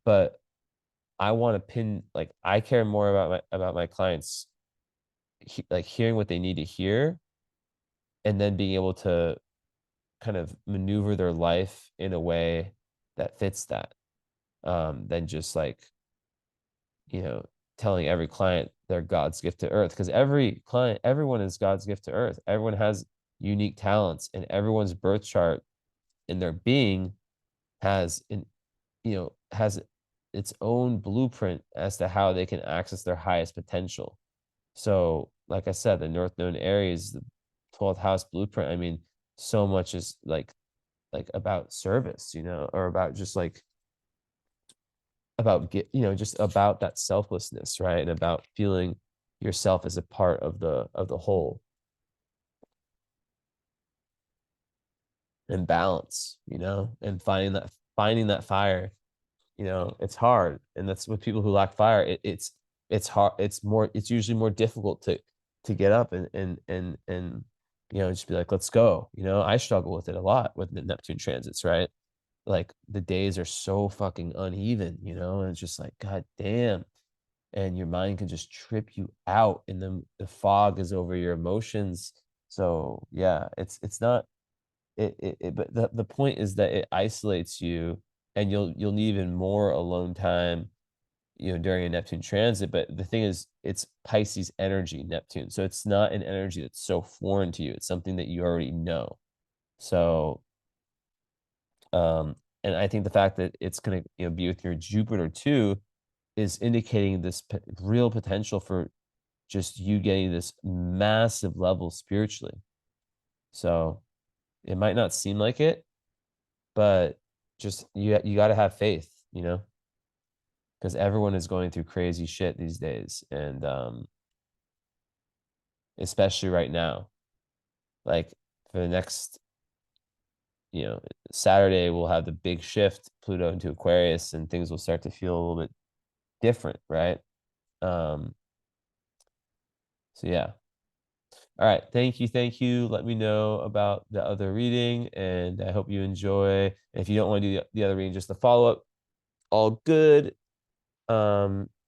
but I want to pin like I care more about my clients like hearing what they need to hear and then being able to kind of maneuver their life in a way that fits that than just like you know telling every client they're God's gift to earth, because everyone is God's gift to earth. Everyone has unique talents, and everyone's birth chart in their being has an has its own blueprint as to how they can access their highest potential. So, like I said, the North Node Aries, the 12th house blueprint. I mean, so much is like about service, or about just like about just about that selflessness, right? And about feeling yourself as a part of the whole and balance, and finding that fire it's hard. And that's with people who lack fire. It's hard. It's usually more difficult to get up and just be like, let's go. I struggle with it a lot with the Neptune transits, right? Like the days are so fucking uneven, and it's just like, God damn. And your mind can just trip you out, and then the fog is over your emotions. So yeah, it's not but the point is that it isolates you, and you'll need even more alone time, during a Neptune transit. But the thing is, it's Pisces energy, Neptune. So it's not an energy that's so foreign to you. It's something that you already know. So, um, and I think the fact that it's gonna, be with your Jupiter too is indicating this real potential for just you getting this massive level spiritually. So it might not seem like it, but just you got to have faith, because everyone is going through crazy shit these days, and especially right now. Like for the next, you know, Saturday we'll have the big shift Pluto into Aquarius, and things will start to feel a little bit different, right? Um, so yeah. All right. Thank you. Thank you. Let me know about the other reading, and I hope you enjoy. And if you don't want to do the other reading, just the follow up, all good.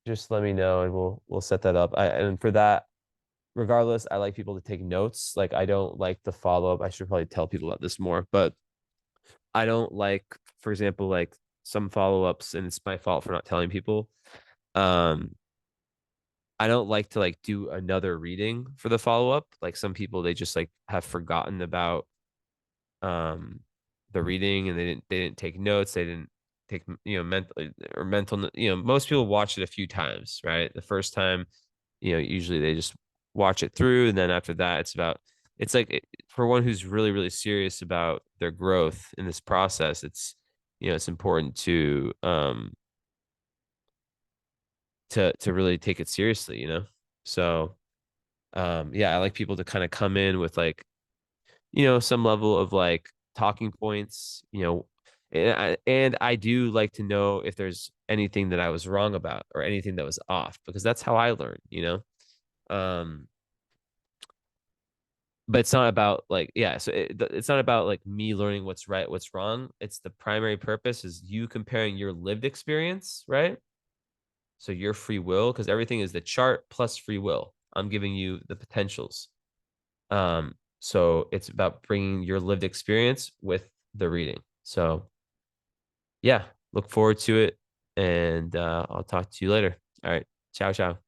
Just let me know, and we'll set that up. And for that, regardless, I like people to take notes. Like I don't like the follow up. I should probably tell people about this more, but I don't like, for example, like some follow ups, and it's my fault for not telling people. Um, I don't like to like do another reading for the follow up. Like some people, they just like have forgotten about um the reading, and they didn't take notes. They didn't take mental. Most people watch it a few times, right? The first time, usually they just watch it through, and then after that it's like for one who's really really serious about their growth in this process, it's important to really take it seriously, so yeah, I like people to kind of come in with like, some level of like talking points, and I do like to know if there's anything that I was wrong about or anything that was off, because that's how I learn. Um, but it's not about like, yeah, so it's not about like me learning what's right, what's wrong. It's the primary purpose is you comparing your lived experience, right? So your free will, because everything is the chart plus free will. I'm giving you the potentials. So it's about bringing your lived experience with the reading. So yeah, look forward to it, and I'll talk to you later. All right. Ciao, ciao.